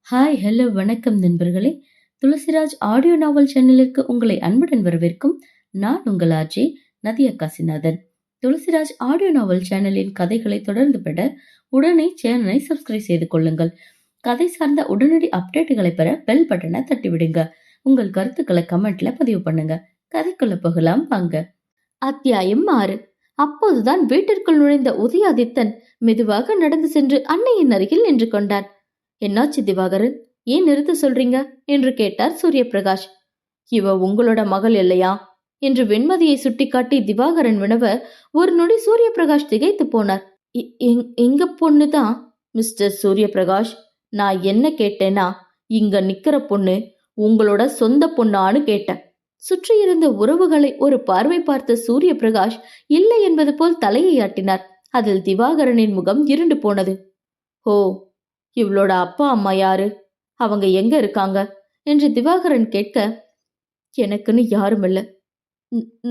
Hi hello வணக்கம் நண்பர்களே. Tulasiraj audio நாவல் சேனலிற்கு உங்களை அன்புடன் வரவேற்கும் நான் உங்கள் RJ Nadhiya Kasinathan. Thulasiraj audio novel சேனலின் கதைகளை தொடர்ந்து பெற உடனே சேனலை சப்ஸ்கிரைப் செய்து கொள்ளுங்கள். கதை சார்ந்த உடனடி அப்டேட்டுகளை பெற பெல் பட்டனை தட்டிவிடுங்க. உங்கள் கருத்துக்களை கமெண்ட்ல பதிவு பண்ணுங்க. கதைக்குள்ள போகலாம் வாங்க. அத்தியாயம் 6. அப்போதுதான் வீட்டிற்குள் நுழைந்த உதயாதித்தன் மெதுவாக நடந்து சென்று அன்னையின் அருகில் நின்று கொண்டான். என்னாச்சு திவாகரன், ஏன் நிறுத்த சொல்றீங்க என்று கேட்டார் சூரிய பிரகாஷ். இவ உங்களோட மகள் இல்லையா என்று வெண்மதியை சுட்டிக்காட்டி திவாகரன் வினவ ஒரு நொடி சூரிய பிரகாஷ் திகைத்து போனார். எங்க பொண்ணுதான் மிஸ்டர் சூரிய பிரகாஷ். நான் என்ன கேட்டேனா, இங்க நிக்கிற பொண்ணு உங்களோட சொந்த பொண்ணான்னு கேட்டேன். சுற்றியிருந்த உறவுகளை ஒரு பார்வை பார்த்த சூரிய பிரகாஷ் இல்லை என்பது போல் தலையை ஆட்டினார். அதில் திவாகரனின் முகம் இருண்டு போனது. ஓ, இவளோட அப்பா அம்மா யாரு, அவங்க எங்க இருக்காங்க என்று திவாகரன் கேட்க, எனக்குன்னு யாரும் இல்ல,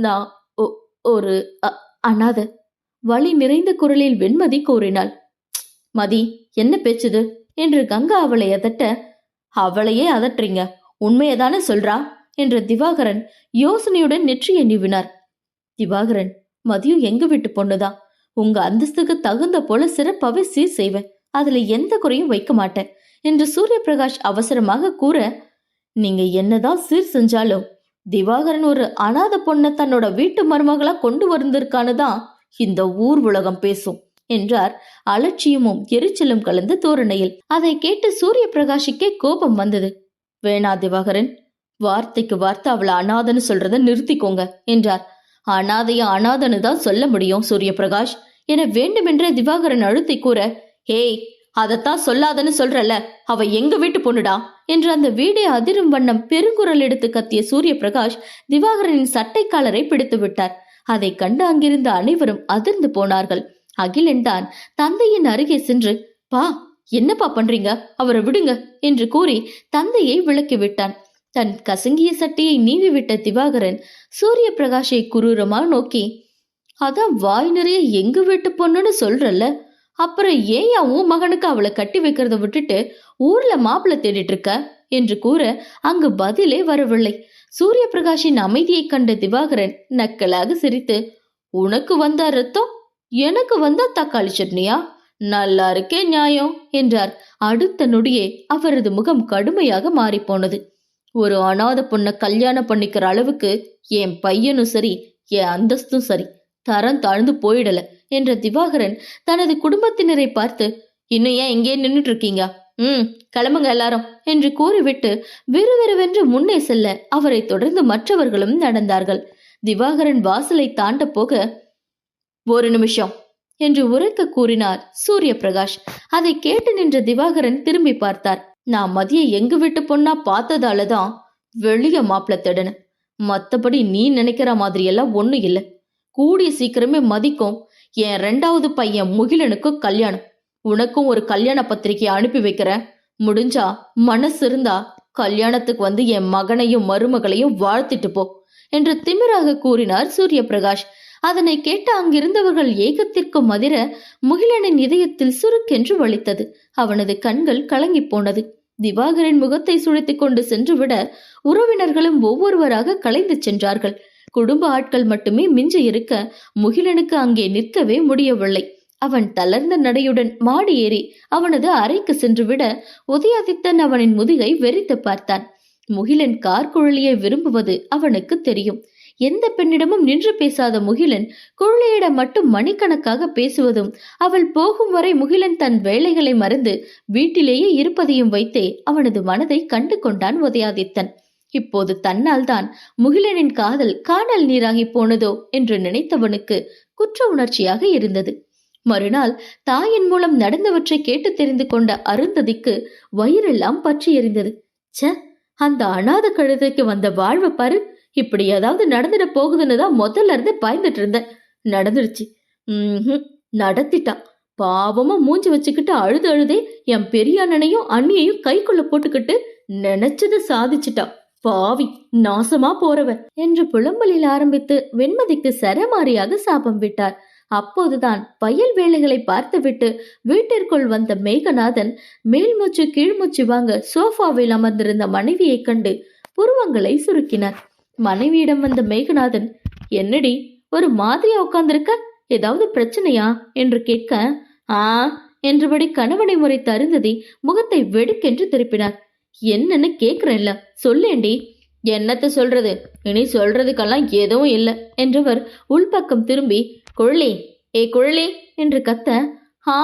நான் ஒரு அனாதை, வலி நிறைந்த குரலில் வெண்மதி கூறினாள். மதி, என்ன பேச்சுது என்று கங்கா அவளை அதட்ட, அவளையே அதட்டுறீங்க, உண்மையதானே சொல்றா என்ற திவாகரன் யோசனையுடன் நெற்றியை நீவினார். திவாகரன், மதியும் எங்க வீட்டு பொண்ணுதான், உங்க அந்தஸ்துக்கு தகுந்த போல சிறப்பாவே சீர் செய்வேன், அதுல எந்த குறையும் வைக்க மாட்டேன் என்று சூரிய பிரகாஷ் அவசரமாக கூற, நீங்க என்னதான் சீர் செஞ்சாலும் திவாகரன் ஒரு அனாத பொண்ண தன்னோட வீட்டு மருமகளா கொண்டு வந்திருக்கானுதான் இந்த ஊர் உலகம் பேசும் என்றார் அலட்சியமும் எரிச்சலும் கலந்த தோரணையில். அதை கேட்டு சூரிய பிரகாஷுக்கே கோபம் வந்தது. வேணா திவாகரன், வார்த்தைக்கு வார்த்தை அவளை அனாதன்னு சொல்றத நிறுத்திக்கோங்க என்றார். அனாதைய அனாதன்னு தான் சொல்ல முடியும் சூரிய பிரகாஷ் என வேண்டுமென்றே திவாகரன் அழுத்தி கூற, ஏய், அதத்தான் சொல்லாதன்னு சொல்றல, அவ எங்க வீட்டு பொண்ணுடா என்று அந்த வீடே அதிரும் வண்ணம் பெருங்குரல் எடுத்து கத்திய சூரிய பிரகாஷ் திவாகரனின் சட்டை காலரை பிடித்து விட்டார். அதை கண்டு அங்கிருந்த அனைவரும் அதிர்ந்து போனார்கள். அகிலன் தான் தந்தையின் அருகே சென்று, பா, என்னப்பா பண்றீங்க, அவரை விடுங்க என்று கூறி தந்தையை விளக்கி விட்டான். தன் கசங்கிய சட்டையை நீவி விட்ட திவாகரன் சூரிய பிரகாஷை குரூரமா நோக்கி, அதான் வாய் நிறைய எங்க வீட்டு பொண்ணுன்னு சொல்றல்ல, அப்புறம் ஏன் உன் மகனுக்கு அவளை கட்டி வைக்கிறத விட்டுட்டு ஊர்ல மாப்பிள்ள தேடிட்டு இருக்க என்று கூற அங்கு பதிலே வரவில்லை. சூரிய பிரகாஷின் அமைதியை கண்ட திவாகரன் நக்கலாக சிரித்து, உனக்கு வந்த ரத்தம் எனக்கு வந்த தக்காளி சட்னியா, நல்லா இருக்கே நியாயம் என்றார். அடுத்த நொடியே அவரது முகம் கடுமையாக மாறி போனது. ஒரு அனாத பொண்ண கல்யாணம் பண்ணிக்கிற அளவுக்கு என் பையனும் சரி, என் அந்தஸ்தும் சரி, தரம் தாழ்ந்து போயிடல என்ற திவாகரன் தனது குடும்பத்தினரை பார்த்து, இன்னும் ஏன் இங்கே நின்றுட்டு இருக்கீங்க, கிளம்புங்க எல்லாரும் என்று கூறிவிட்டு விறுவிறுவென்று முன்னே செல்ல அவரை தொடர்ந்து மற்றவர்களும் நடந்தார்கள். திவாகரன் வாசலை தாண்ட போக, ஒரு நிமிஷம் என்று உரைக்க கூறினார் சூரிய பிரகாஷ். அதை கேட்டு நின்ற திவாகரன் திரும்பி பார்த்தார். நான் மதிய எங்க வீட்டு பொண்ணா பார்த்ததாலதான் வெளிய மாப்பிள்ள தேடன, மத்தபடி நீ நினைக்கிற மாதிரி எல்லாம் ஒண்ணும் இல்லை. கூடிய சீக்கிரமே மதிக்கும் என் 2வது பையன் முகிலனுக்கும் கல்யாணம், உனக்கும் ஒரு கல்யாண பத்திரிகையை அனுப்பி வைக்கிற, முடிஞ்சா மனசு இருந்தா கல்யாணத்துக்கு வந்து என் மகனையும் மருமகளையும் வாழ்த்திட்டு போ என்று திமிராக கூறினார் சூரிய பிரகாஷ். அதனை கேட்டு அங்கிருந்தவர்கள் ஏகத்திற்கு மதிர முகிலனின் இதயத்தில் சுருக்கென்று வலித்தது. அவனது கண்கள் கலங்கி போனது. திவாகரின் முகத்தை சுழித்துக் கொண்டு சென்றுவிட உறவினர்களும் ஒவ்வொருவராக கலைந்து சென்றார்கள். குடும்ப ஆட்கள் மட்டுமே மிஞ்ச இருக்க முகிலனுக்கு அங்கே நிற்கவே முடியவில்லை. அவன் தளர்ந்த நடையுடன் மாடி ஏறி அவனது அறைக்கு சென்றுவிட உதயாதித்தன் அவனின் முதுகை வெறித்து பார்த்தான். முகிலன் கார்குழலியை விரும்புவது அவனுக்கு தெரியும். எந்த பெண்ணிடமும் நின்று பேசாத முகிலன் குழலியிடம் மட்டும் மணிக்கணக்காக பேசுவதும், அவள் போகும் வரை முகிலன் தன் வேலைகளை மறந்து வீட்டிலேயே இருப்பதையும் வைத்தே அவனது மனதை கண்டு கொண்டான் உதயாதித்தன். இப்போது தன்னால் தான் முகிலனின் காதல் காணல் நீராகி போனதோ என்று நினைத்தவனுக்கு குற்ற உணர்ச்சியாக இருந்தது. மறுநாள் தாயின் மூலம் நடந்தவற்றை கேட்டு தெரிந்து கொண்ட அருந்ததிக்கு வயிறெல்லாம் பற்றி எறிந்தது. ச, அந்த அனாத கழுதைக்கு வந்த வாழ்வை பாரு, இப்படி ஏதாவது நடந்துட போகுதுன்னு தான் முதல்ல இருந்து பயந்துட்டு இருந்தேன். நடந்துடுச்சு. நடத்திட்டான். பாவமா மூஞ்சி வச்சுக்கிட்டு அழுது அழுதே என் பெரிய அண்ணனையும் அண்ணியையும் கைக்குள்ள போட்டுக்கிட்டு நினைச்சது சாதிச்சுட்டான். பாவி, நாசமா போறவ என்று புலம்பலில் ஆரம்பித்து வெண்மதிக்கு சரமாரியாக சாபம் விட்டார். அப்போதுதான் வயல் வேலைகளை பார்த்துவிட்டு வீட்டிற்குள் வந்த மேகநாதன் மேல்மூச்சு கீழ்மூச்சு வாங்க சோஃபாவில் அமர்ந்திருந்த மனைவியை கண்டு புருவங்களை சுருக்கினார். மனைவியிடம் வந்த மேகநாதன், என்னடி ஒரு மாதிரியா உட்கார்ந்திருக்க, ஏதாவது பிரச்சனையா என்று கேட்க, ஆ என்றபடி கணவனை முறைத்து அருந்ததி முகத்தை வெடுக்கென்று திருப்பினார். என்னன்னு கேக்குறேன்ல, சொல்லேண்டி. என்னத்த சொல்றது, இனி சொல்றதுக்கெல்லாம் எதுவும் இல்லை என்றவர் உள்பக்கம் திரும்பி, குழலி, ஏ குழலி என்று கத்த, ஹா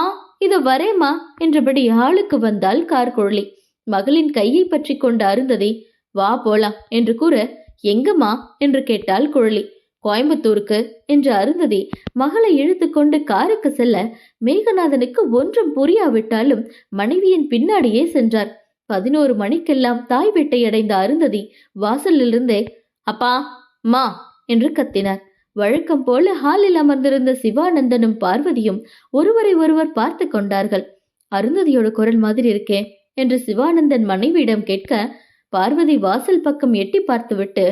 இது வரேம்மா என்றபடி ஆளுக்கு வந்தாள் கார் குழலி. மகளின் கையை பற்றி கொண்ட அருந்ததி, வா போலாம் என்று கூற, எங்கம்மா என்று கேட்டாள் குழலி. கோயம்புத்தூருக்கு என்று அருந்ததி மகளை இழுத்து கொண்டு காருக்கு செல்ல மேகநாதனுக்கு ஒன்றும் புரியாவிட்டாலும் மனைவியின் பின்னாடியே சென்றார். 11 மணிக்கெல்லாம் தாய் வீட்டை அடைந்த அருந்ததி வாசலிலிருந்தே அப்பா மா என்று கத்தினார். வழக்கம் போல ஹாலில் அமர்ந்திருந்த சிவானந்தனும் பார்வதியும் ஒருவரை ஒருவர் பார்த்து கொண்டார்கள். அருந்ததியோட குரல் மாதிரி இருக்கே என்று சிவானந்தன் மனைவியிடம் கேட்க, பார்வதி வாசல் பக்கம் எட்டி பார்த்துவிட்டு,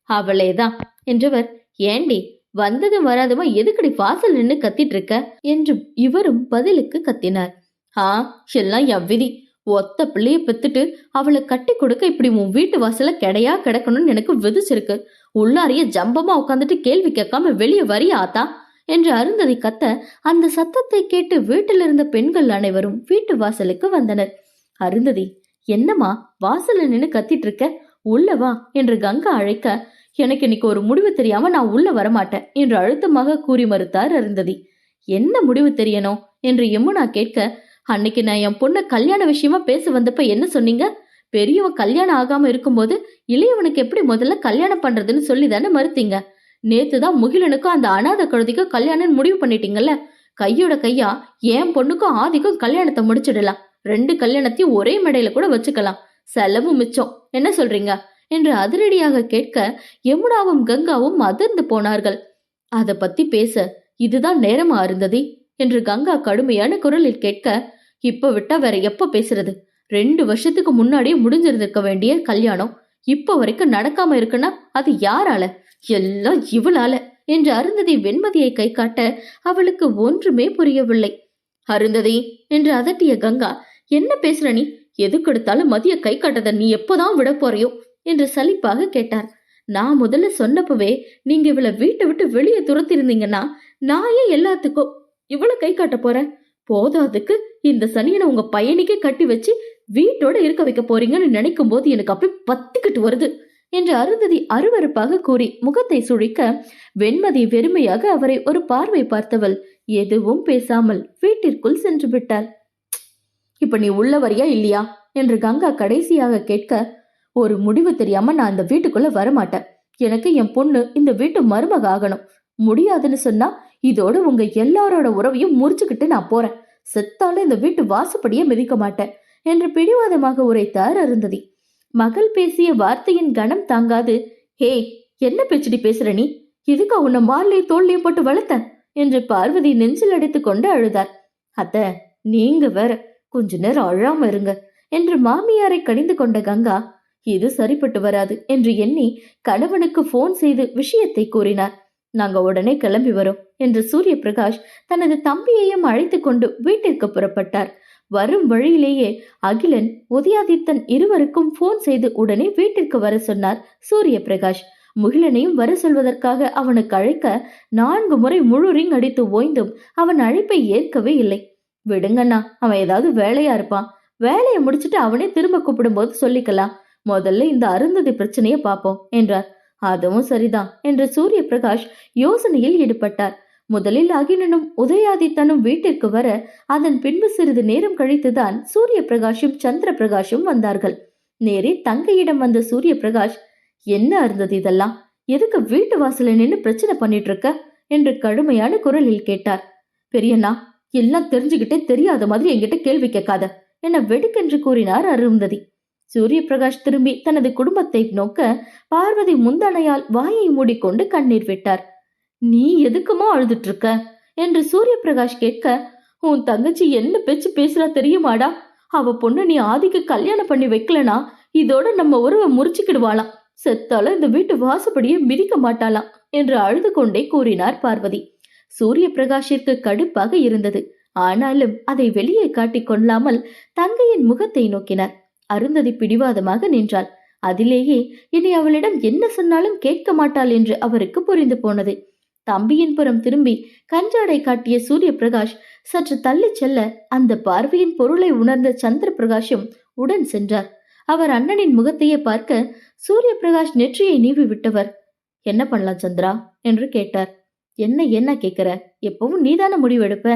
அவளேதான் என்றவர், ஏண்டி வந்ததும் வராதுமா எதுக்கடி வாசல் நின்று கத்திட்டு இருக்க என்றும் இவரும் பதிலுக்கு கத்தினார். எல்லாம் எவ்விதி, ஒத்த பிள்ளைய பெத்துட்டு அவளை கட்டி கொடுக்க இப்படி உன் வீட்டு வாசல கிடையா கிடக்கணும்னு எனக்கு விதிச்சிருக்கு. உள்ளாரிய ஜம்பமா உட்காந்துட்டு கேள்வி கேட்காம வெளியே வரிய ஆத்தா என்று அருந்ததி கத்த, அந்த சத்தத்தை கேட்டு வீட்டில் இருந்த பெண்கள் அனைவரும் வீட்டு வாசலுக்கு வந்தனர். அருந்ததி, என்னம்மா வாசல்ல நின்று கத்திட்டு இருக்க, உள்ள வா என்று கங்கா அழைக்க, எனக்கு இன்னைக்கு ஒரு முடிவு தெரியாம நான் உள்ள வரமாட்டேன் என்று அழுத்தமாக கூறி மறுத்தார் அருந்ததி. என்ன முடிவு தெரியணும் என்று யமுனா கேட்க, அன்னைக்கு நான் என் பொண்ண கல்யாண விஷயமா பேச வந்தப்ப என்ன சொன்னீங்க? பெரியவன் கல்யாணம் ஆகாம இருக்கும்போது இளையவனுக்கு எப்படி முதல்ல கல்யாணம் பண்றதுன்னு சொல்லி தானே மறுத்தீங்க. நேத்துதான் முகிலனுக்கும் அந்த அனாதை கழுதிக்கும் கல்யாணம் முடிவு பண்ணிட்டீங்கல்ல. கையோட கையா என் பொண்ணுக்கும் ஆதிக்கும் கல்யாணத்தை முடிச்சிடலாம். 2 கல்யாணத்தையும் ஒரே மேடையில கூட வச்சுக்கலாம், செலவு மிச்சம். என்ன சொல்றீங்க என்று அதிரடியாக கேட்க யமுனாவும் கங்காவும் அதிர்ந்து போனார்கள். அதை பத்தி பேச இதுதான் நேரமா இருந்தது என்று கங்கா கடுமையான குரலில் கேட்க, இப்ப விட்டா வேற எப்ப பேசுறது? 2 வருஷத்துக்கு முன்னாடியே முடிஞ்சிருந்திருக்க வேண்டிய கல்யாணம் இப்ப வரைக்கும் நடக்காம இருக்குன்னா அது யாரால? எல்லாம் இவளால என்று அருந்ததி வெண்மதியை கை காட்ட அவளுக்கு ஒன்றுமே புரியவில்லை. அருந்ததி என்று அதட்டிய கங்கா, என்ன பேசுற நீ? எதுக்கு எடுத்தாலும் மதிய கை காட்டத நீ எப்போதான் விட போறியோ என்று சலிப்பாக கேட்டார். நான் முதல்ல சொன்னப்பவே நீங்க இவளை வீட்டை விட்டு வெளியே துரத்திருந்தீங்கன்னா நான் ஏன் எல்லாத்துக்கும் இவ்வளவு கை காட்ட போறேன்? போதாதுக்கு இந்த சனியனை உங்க பையனுக்கே கட்டி வச்சு வீட்டோட இருக்க வைக்க போறீங்கன்னு நினைக்கும் போது எனக்கு அப்படி பத்திக்கிட்டு வருது என்று அருந்ததி அருவருப்பாக கூறி முகத்தை சுழிக்க, வெண்மதி வெறுமையாக அவரை ஒரு பார்வை பார்த்தவள் எதுவும் பேசாமல் வீட்டிற்குள் சென்று விட்டாள். இப்ப நீ உள்ள வரியா இல்லையா என்று கங்கா கடைசியாக கேட்க, ஒரு முடிவு தெரியாம நான் இந்த வீட்டுக்குள்ள வரமாட்டேன். எனக்கு என் பொண்ணு இந்த வீட்டு மருமக ஆகணும். முடியாதுன்னு சொன்னா இதோட உங்க எல்லாரோட உறவையும் முறிச்சுக்கிட்டு நான் போறேன். செத்தாலும் இந்த வீட்டு வாசப்படியே மிதிக்க மாட்டேன் என்று பிடிவாதமாக உரைத்தார் அருந்ததி. மகள் பேசிய வார்த்தையின் கணம் தாங்காது, ஹே என்ன பேச்சுடி பேசுற நீ? இதுக்கா உன்னை மார்லையும் தோல்லையும் போட்டு வளர்த்த என்று பார்வதி நெஞ்சில் அடித்து கொண்டு அழுதார். அத்த நீங்க வேற கொஞ்ச நேரம் அழாம இருங்க என்று மாமியாரை கடிந்து கொண்ட கங்கா, இது சரிப்பட்டு வராது என்று எண்ணி கணவனுக்கு போன் செய்து விஷயத்தை கூறினார். நாங்க உடனே கிளம்பி வரோம் என்று சூரிய பிரகாஷ் தனது தம்பியையும் அழைத்து கொண்டு வீட்டிற்கு புறப்பட்டார். வரும் வழியிலேயே அகிலன் உதயாதித்தன் இருவருக்கும் போன் செய்து உடனே வீட்டிற்கு வர சொன்னார் சூரிய பிரகாஷ். முகிலனையும் வர சொல்வதற்காக அவனுக்கு அழைக்க 4 முறை முழு ரிங் அடித்து ஓய்ந்தும் அவன் அழைப்பை ஏற்கவே இல்லை. விடுங்கண்ணா, அவன் ஏதாவது வேலையா இருப்பான். வேலையை முடிச்சுட்டு அவனே திரும்ப கூப்பிடும் போது சொல்லிக்கலாம். முதல்ல இந்த அருந்ததி பிரச்சனையை பார்ப்போம் என்றார். அதுவும் சரிதான் என்று சூரிய பிரகாஷ் யோசனையில் ஈடுபட்டார். முதலில் அகிலனும் உதயாதித்தனும் வீட்டிற்கு வர அதன் பின்பு சிறிது நேரம் கழித்துதான் சூரிய பிரகாஷும் சந்திர பிரகாஷும் வந்தார்கள். நேரே தங்கையிடம் வந்த சூரிய பிரகாஷ், என்ன அருந்தது இதெல்லாம்? எதுக்கு வீட்டு வாசல நின்று பிரச்சனை பண்ணிட்டு இருக்க என்று கடுமையான குரலில் கேட்டார். பெரியண்ணா, எல்லாம் தெரிஞ்சுக்கிட்டே தெரியாத மாதிரி என்கிட்ட கேள்வி கேட்காத என வெடுக்கென்று கூறினார் அருந்ததி. சூரிய பிரகாஷ் திரும்பி தனது குடும்பத்தை நோக்க பார்வதி முந்தானையால் வாயை மூடிக்கொண்டு கண்ணீர் விட்டார். நீ எதுக்குமா அழுதுட்டு இருக்க என்று சூரிய பிரகாஷ் கேட்க, உன் தங்கச்சி என்ன பேச்சு பேசுறா தெரியுமாடா? அவ பொண்ணு நீ ஆதிக்கு கல்யாணம் பண்ணி வைக்கலனா இதோட நம்ம உறவை முறிச்சுக்கிடுவாளாம். செத்தாலும் இந்த வீட்டு வாசப்படியே மிதிக்க மாட்டாளாம் என்று அழுது கொண்டே கூறினார் பார்வதி. சூரிய பிரகாஷிற்கு கடுப்பாக இருந்தது. ஆனாலும் அதை வெளியே காட்டிக் கொள்ளாமல் தங்கையின் முகத்தை நோக்கினார். அருந்ததி பிடிவாதமாக நின்றாள். அதிலேயே இனி அவளிடம் என்ன சொன்னாலும் கேட்க மாட்டாள் என்று அவருக்கு புரிந்து போனது. தம்பியின் புறம் திரும்பி கஞ்சாடை காட்டிய சூரிய பிரகாஷ் சற்று தள்ளி செல்ல அந்த பார்வையின் பொருளை உணர்ந்த சந்திர பிரகாஷும் உடன் சென்றார். அவர் அண்ணனின் முகத்தையே பார்க்க சூரிய பிரகாஷ் நெற்றியை நீவி விட்டவர், என்ன பண்ணலாம் சந்திரா என்று கேட்டார். என்ன கேட்கிற, எப்பவும் நீதான முடிவெடுப்ப.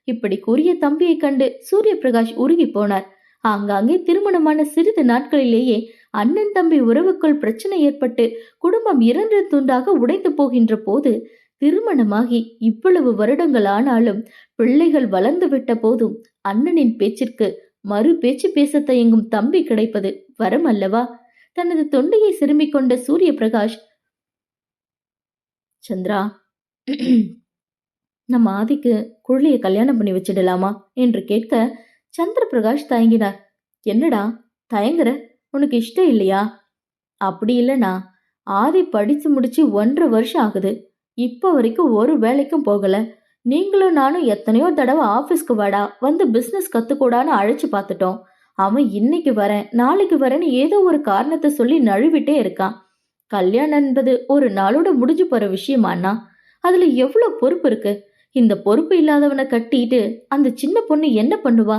இப்படி கூறிய தம்பியை கண்டு சூரிய பிரகாஷ் உருகி போனார். ஆங்காங்கே திருமணமான சிறிது நாட்களிலேயே அண்ணன் தம்பி உறவுக்குள் பிரச்சனை ஏற்பட்டு குடும்பம் இரண்டு துண்டாக உடைந்து போகின்ற போது, திருமணமாகி இவ்வளவு வருடங்கள் ஆனாலும் பிள்ளைகள் வளர்ந்து விட்ட போதும் அண்ணனின் பேச்சிற்கு மறு பேச்சு பேச தயங்கும் தம்பி கிடைப்பது வரம் அல்லவா? தனது தொண்டையை சிறுமிக் கொண்ட சூரிய பிரகாஷ், சந்திரா, நம்ம ஆதிக்கு குழலியை கல்யாணம் பண்ணி வச்சிடலாமா என்று கேட்க சந்திர பிரகாஷ் தயங்கினார். என்னடா தயங்குற, உனக்கு இஷ்டம் இல்லையா? அப்படி இல்லைண்ணா, ஆதி படிச்சு முடிச்சு 1.5 வருஷம் ஆகுது. இப்போ வரைக்கும் ஒரு வேலைக்கும் போகல. நீங்களும் நானும் எத்தனையோ தடவை ஆபீஸ்க்கு வாடா, வந்து பிசினஸ் கத்துக்கூடான்னு அழைச்சு பார்த்துட்டோம். அவன் இன்னைக்கு வரேன் நாளைக்கு வரேன்னு ஏதோ ஒரு காரணத்தை சொல்லி நழுவிட்டே இருக்கான். கல்யாணம் என்பது ஒரு நாளோட முடிஞ்சு போற விஷயமாண்ணா. அதுல எவ்வளவு பொறுப்பு இருக்கு. இந்த பொறுப்பு இல்லாதவனை கட்டிட்டு அந்த சின்ன பொண்ணு என்ன பண்ணுவா?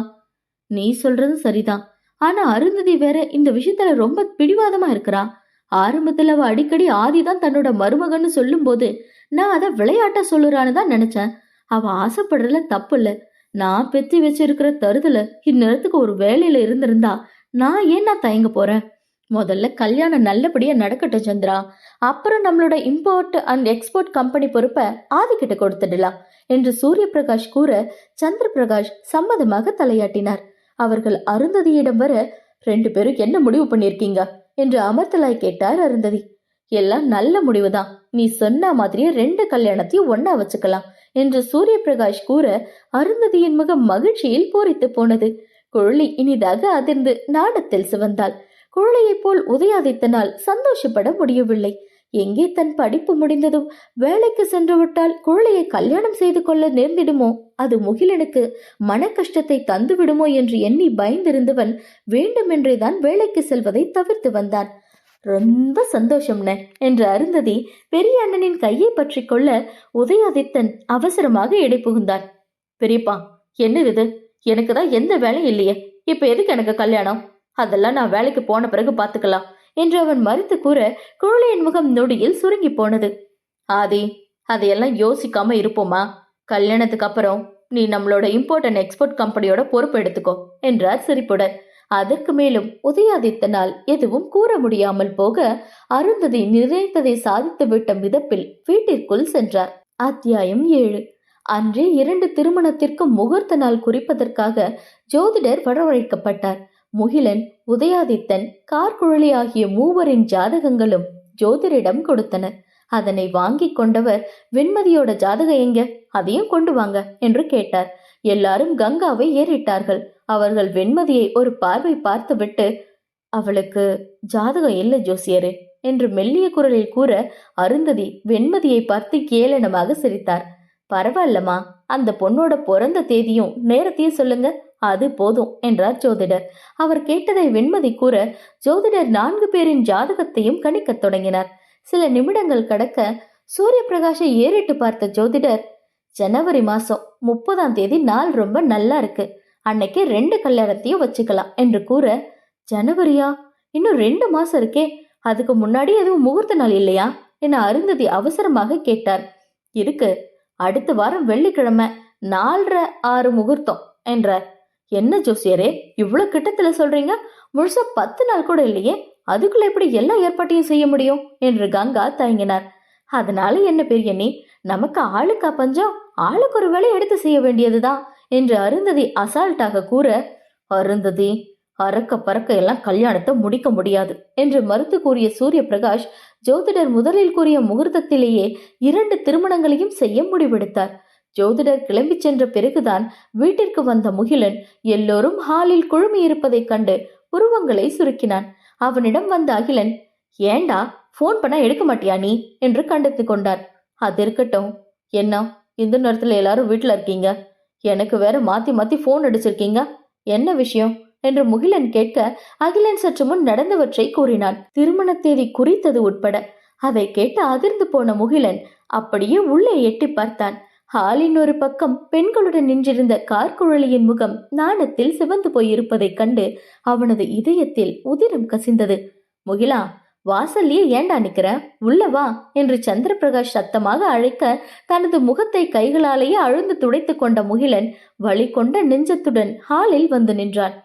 நீ சொல்றது சரிதான். ஆனா அருந்ததி வேற இந்த விஷயத்துல ரொம்ப பிடிவாதமா இருக்கிறா. ஆரம்பத்துல அவ அடிக்கடி ஆதிதான் தன்னோட மருமகன்னு சொல்லும் போது நான் அதை விளையாட்டா சொல்லுறான்னு தான் நினைச்சேன். அவ ஆசைப்படுறதுல தப்பு இல்ல. நான் பெத்தி வச்சிருக்கிற தருதல இந்நேரத்துக்கு ஒரு வேலையில இருந்திருந்தா நான் தயங்க போறேன். முதல்ல கல்யாணம் நல்லபடியா நடக்கட்டும் சந்திரா. அப்புறம் நம்மளோட இம்போர்ட் அண்ட் எக்ஸ்போர்ட் கம்பெனி பொறுப்பை ஆதிக்கிட்ட கொடுத்துடலாம் என்று சூரிய பிரகாஷ் கூற சந்திர பிரகாஷ் சம்மதமாக தலையாட்டினார். அவர்கள் அருந்ததியிடம் வர, 2 பேரும் என்ன முடிவு பண்ணிருக்கீங்க என்று அமர்த்தலாய் கேட்டார் அருந்ததி. எல்லாம் நல்ல முடிவுதான். நீ சொன்ன மாதிரியே 2 கல்யாணத்தையும் ஒன்னா வச்சுக்கலாம் என்று சூரிய பிரகாஷ் கூற அருந்ததியின் முகம் மகிழ்ச்சியில் பூரித்து போனது. குழலி இனிதாக அதிர்ந்து நாணத்தில் சிவந்தாள். குழலியைப் போல் உதயாதித்தனால் சந்தோஷப்பட முடியவில்லை. எங்கே தன் படிப்பு முடிந்ததும் வேலைக்கு சென்று விட்டால் குழலியை கல்யாணம் செய்து கொள்ள நேர்ந்திடுமோ, அது முகிலனுக்கு மன கஷ்டத்தை தந்து விடுமோ என்று எண்ணி பயந்திருந்தவன் வேண்டுமென்றேதான் வேலைக்கு செல்வதை தவிர்த்து வந்தான். ரொம்ப சந்தோஷம்னே என்று அருந்ததி பெரிய அண்ணனின் கையை பற்றி கொள்ள உதயாதித்தன் அவசரமாக இடை புகுந்தான். பெரியப்பா, என்னது இது? எனக்கு தான் எந்த வேலையும் இல்லையே, இப்ப எதுக்கு எனக்கு கல்யாணம்? அதெல்லாம் நான் வேலைக்கு போன பிறகு பாத்துக்கலாம் என்று அவன் மறுத்து கூற குழலியின் முகம் நொடியில் சுருங்கி போனது. ஆதி, அதையெல்லாம் யோசிக்காம இருப்போமா? கல்யாணத்துக்கு அப்புறம் நீ நம்மளோட இம்போர்ட் அண்ட் எக்ஸ்போர்ட் கம்பெனியோட பொறுப்பு எடுத்துக்கோ என்றார் சிரிப்புடன். அதற்கு மேலும் உதயாதித்தனால் எதுவும் கூற முடியாமல் போக அருந்ததி நிறைந்ததை சாதித்து விட்ட மிதப்பில் வீட்டிற்குள் சென்றார். அத்தியாயம் 7. அன்றே 2 திருமணத்திற்கு முகூர்த்த நாள் குறிப்பதற்காக ஜோதிடர் வரவழைக்கப்பட்டார். முகிலன், உதயாதித்தன், கார்குழலி ஆகிய 3 ஜாதகங்களும் ஜோதிடரிடம் கொடுத்தனர். அதனை வாங்கி கொண்டவர், வெண்மதியோட ஜாதகம் எங்க, அதையும் கொண்டு வாங்க என்று கேட்டார். எல்லாரும் கங்காவை ஏறிட்டார்கள். அவர்கள் வெண்மதியை ஒரு பார்வை பார்த்துவிட்டு, அவளுக்கு ஜாதகம் இல்லை ஜோசியரே என்று மெல்லிய குரலில் கூற அருந்ததி வெண்மதியை பார்த்து கேளனமாக சிரித்தார். பரவாயில்லம்மா, அந்த பொண்ணோட பிறந்த தேதியும் நேரத்தையும் சொல்லுங்க, அது போதும் என்றார் ஜோதிடர். அவர் கேட்டதை வெண்மதி கூற ஜோதிடர் 4 பேரின் ஜாதகத்தையும் கணிக்கத் தொடங்கினார். சில நிமிடங்கள் கடக்க சூரிய பிரகாஷை ஏறிட்டு பார்த்த ஜோதிடர், ஜனவரி மாசம் 30ஆம் தேதி நாள் ரொம்ப நல்லா இருக்கு, அன்னைக்கு 2 கல்யாணத்தையும் வச்சுக்கலாம் என்று கூற, ஜனவரியா? இன்னும் 2 மாசம் இருக்கே, அதுக்கு முன்னாடி எதுவும் முகூர்த்த நாள் இல்லையா என அருந்ததி அவசரமாக கேட்டார். இருக்கு, அடுத்த வாரம் வெள்ளிக்கிழமை 4:30 முகூர்த்தம் என்றார். என்ன ஜோசியரே, இவ்வளவு கிட்டத்துல சொல்றீங்க? முழுசா 10 நாள் கூட இல்லையே, அதுக்குள்ள எப்படி எல்லா ஏற்பாட்டையும் செய்ய முடியும் என்று கங்கா தயங்கினார். அதனால என்ன பெரிய நீ, நமக்கு ஆளுக்கா பஞ்சம், ஆளுக்கு ஒரு வேலை எடுத்து செய்ய வேண்டியதுதான் என்று அருந்ததி அசால்ட்டாக கூற, அருந்ததி, அறக்க பறக்க எல்லாம் கல்யாணத்தை முடிக்க முடியாது என்று மறுத்து கூறிய சூரிய பிரகாஷ் ஜோதிடர் முதலில் கூறிய முகூர்த்தத்திலேயே 2 திருமணங்களையும் செய்ய முடிவெடுத்தார். ஜோதிடர் கிளம்பி சென்ற பிறகுதான் வீட்டிற்கு வந்த முகிலன் எல்லோரும் ஹாலில் குழுமி இருப்பதைக் கண்டு உருவங்களை சுருக்கினான். அவனிடம் வந்த அகிலன், ஏண்டா போன் பண்ண எடுக்க மாட்டியா நீ என்று கண்டித்து கொண்டார். அது இருக்கட்டும், என்ன இந்த நேரத்துல எல்லாரும் வீட்டுல இருக்கீங்க? எனக்கு வேற மாத்தி மாத்தி போன் அடிச்சிருக்கீங்க. என்ன விஷயம் என்று முகிலன் கேட்க அகிலன் சற்று முன் நடந்தவற்றை கூறினான். திருமண தேதி குறித்தது உட்பட. அதை கேட்டு அதிர்ந்து போன முகிலன் அப்படியே உள்ளே எட்டி பார்த்தான். ஹாலின் ஒரு பக்கம் பெண்களுடன் நின்றிருந்த கார்குழலியின் முகம் நாணத்தில் சிவந்து போயிருப்பதைக் கண்டு அவனது இதயத்தில் உதிரம் கசிந்தது. முகிலா, வாசல்லையே ஏண்டா நிக்கிற? உள்ள வா என்று சந்திரபிரகாஷ் சத்தமாக அழைக்க தனது முகத்தை கைகளாலேயே அழுந்து துடைத்து கொண்ட முகிலன் வலி கொண்ட நெஞ்சத்துடன் ஹாலில் வந்து நின்றான்.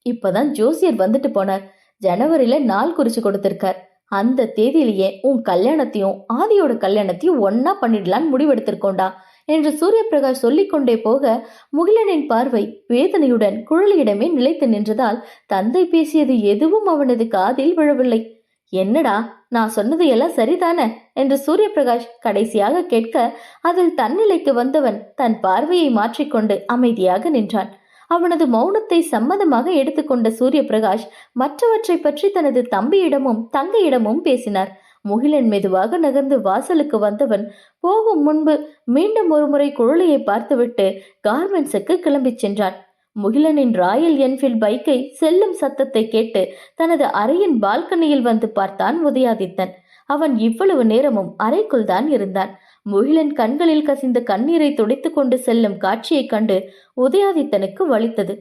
இப்பதான் ஜோசியர் வந்துட்டு போனார். ஜனவரியில நாள் குறிச்சு கொடுத்திருக்கார். அந்த தேதியிலேயே உன் கல்யாணத்தையும் ஆதியோட கல்யாணத்தையும் ஒன்னா பண்ணிடலான்னு முடிவெடுத்திருக்கோண்டா என்று சூரியபிரகாஷ் சொல்லிக்கொண்டே போக முகிலனின் பார்வை வேதனையுடன் குழலியிடமே நிலைத்து நின்றதால் தந்தை பேசியது எதுவும் அவனது காதில் விழவில்லை. என்னடா, நான் சொன்னது எல்லாம் சரிதானே என்று சூரியபிரகாஷ் கடைசியாக கேட்க அதில் தன்னிலைக்கு வந்தவன் தன் பார்வையை மாற்றிக்கொண்டு அமைதியாக நின்றான். அவனது மௌனத்தை சம்மதமாக எடுத்துக்கொண்ட சூரியபிரகாஷ் மற்றவற்றை பற்றி தனது தம்பியிடமும் தங்கையிடமும் பேசினார். முகிலன் மெதுவாக நகர்ந்து வாசலுக்கு வந்தவன் போகும் முன்பு மீண்டும் ஒருமுறை குழலையை பார்த்துவிட்டு கார்மெண்ட்ஸுக்கு கிளம்பி சென்றான். முகிலனின் ராயல் என்ஃபீல்ட் பைக்கை செல்லும் சத்தத்தை கேட்டு தனது அறையின் பால்கனியில் வந்து பார்த்தான் உதயாதித்தன். அவன் இவ்வளவு நேரமும் அறைக்குள் தான் இருந்தான். முகிலன் கண்களில் கசிந்த கண்ணீரை துடைத்து கொண்டு செல்லும் காட்சியைக் கண்டு உதயாதித்தனுக்கு வலித்தது.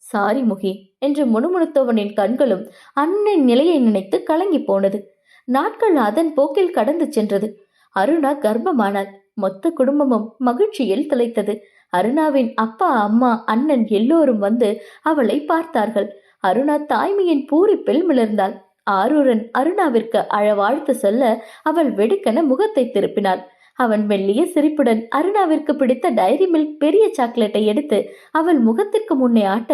சாரி முகி என்று முணுமுணுத்தவனின் கண்களும் அண்ணனின் நிலையை நினைத்து கலங்கி போனது. நாட்கள் அதன் போக்கில் கடந்து சென்றது. அருணா கர்ப்பமானாள். மொத்த குடும்பமும் மகிழ்ச்சியில் திளைத்தது. அருணாவின் அப்பா, அம்மா, அண்ணன் எல்லோரும் வந்து அவளை பார்த்தார்கள். அருணா தாய்மையின் பூரிப்பில் மிளர்ந்தாள். ஆரூரன் அருணாவிற்கு அழவாழ்த்து சொல்ல அவள் வெடுக்கென முகத்தை திருப்பினாள். அவன் மெல்லிய சிரிப்புடன் அருணாவிற்கு பிடித்த டைரி மில்க் பெரிய சாக்லேட்டை எடுத்து அவள் முகத்திற்கு முன்னே ஆட்ட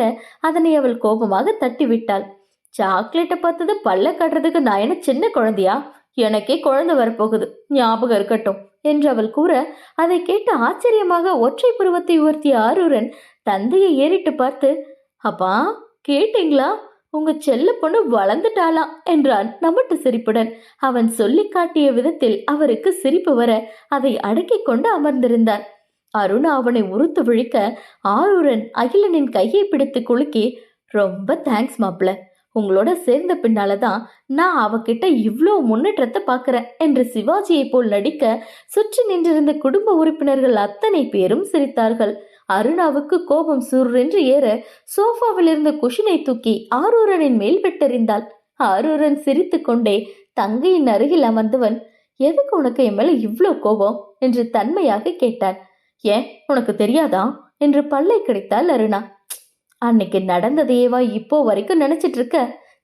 அதனை அவள் கோபமாக தட்டிவிட்டாள். சாக்லேட்டை பார்த்தது பல்ல கட்டுறதுக்கு நான் என்ன சின்ன குழந்தையா? எனக்கே குழந்தை வரப்போகுது, ஞாபகம் இருக்கட்டும் என்று அவள் கூற அதை கேட்டு ஆச்சரியமாக ஒற்றை புருவத்தை உயர்த்திய ஆரூரன் தந்தையை ஏறிட்டு பார்த்து, அப்பா கேட்டீங்களா? உங்க செல்ல பொண்ணு வளர்ந்துட்டாளா என்றான் நமட்டு சிரிப்புடன். அவன் சொல்லி காட்டிய விதத்தில் அவருக்கு சிரிப்பு வர அதை அடக்கிக் கொண்டு அமர்ந்திருந்தார். அருணா அவனை உறுத்து விழிக்க ஆரூரன் அகிலனின் கையை பிடித்து குலுக்கி, ரொம்ப தேங்க்ஸ் மாப்பிள்ள, உங்களோட சேர்ந்த பின்னாலதான் நான் அவகிட்ட இவ்வளோ முன்னேற்றத்தை பாக்குறேன் என்று சிவாஜியை போல் நடிக்க சுற்றி நின்றிருந்த குடும்ப உறுப்பினர்கள் அத்தனை பேரும் சிரித்தார்கள். அருணாவுக்கு கோபம் சுரென்று ஏற சோஃபாவில் இருந்த குஷினை தூக்கி ஆரூரனின் மேல் விட்டெறிந்தாள். ஆரூரன் சிரித்து கொண்டே தங்கையின் அருகில் அமர்ந்தவன், எதுக்கு உனக்கு என் மேல இவ்வளோ கோபம் என்று தன்மையாக கேட்டான். ஏன் உனக்கு தெரியாதா என்று பல்லை கிடைத்தாள் அருணா. அன்னைக்கு நடந்ததையேவா இப்போ வரைக்கும் நினைச்சிட்டு இருக்க?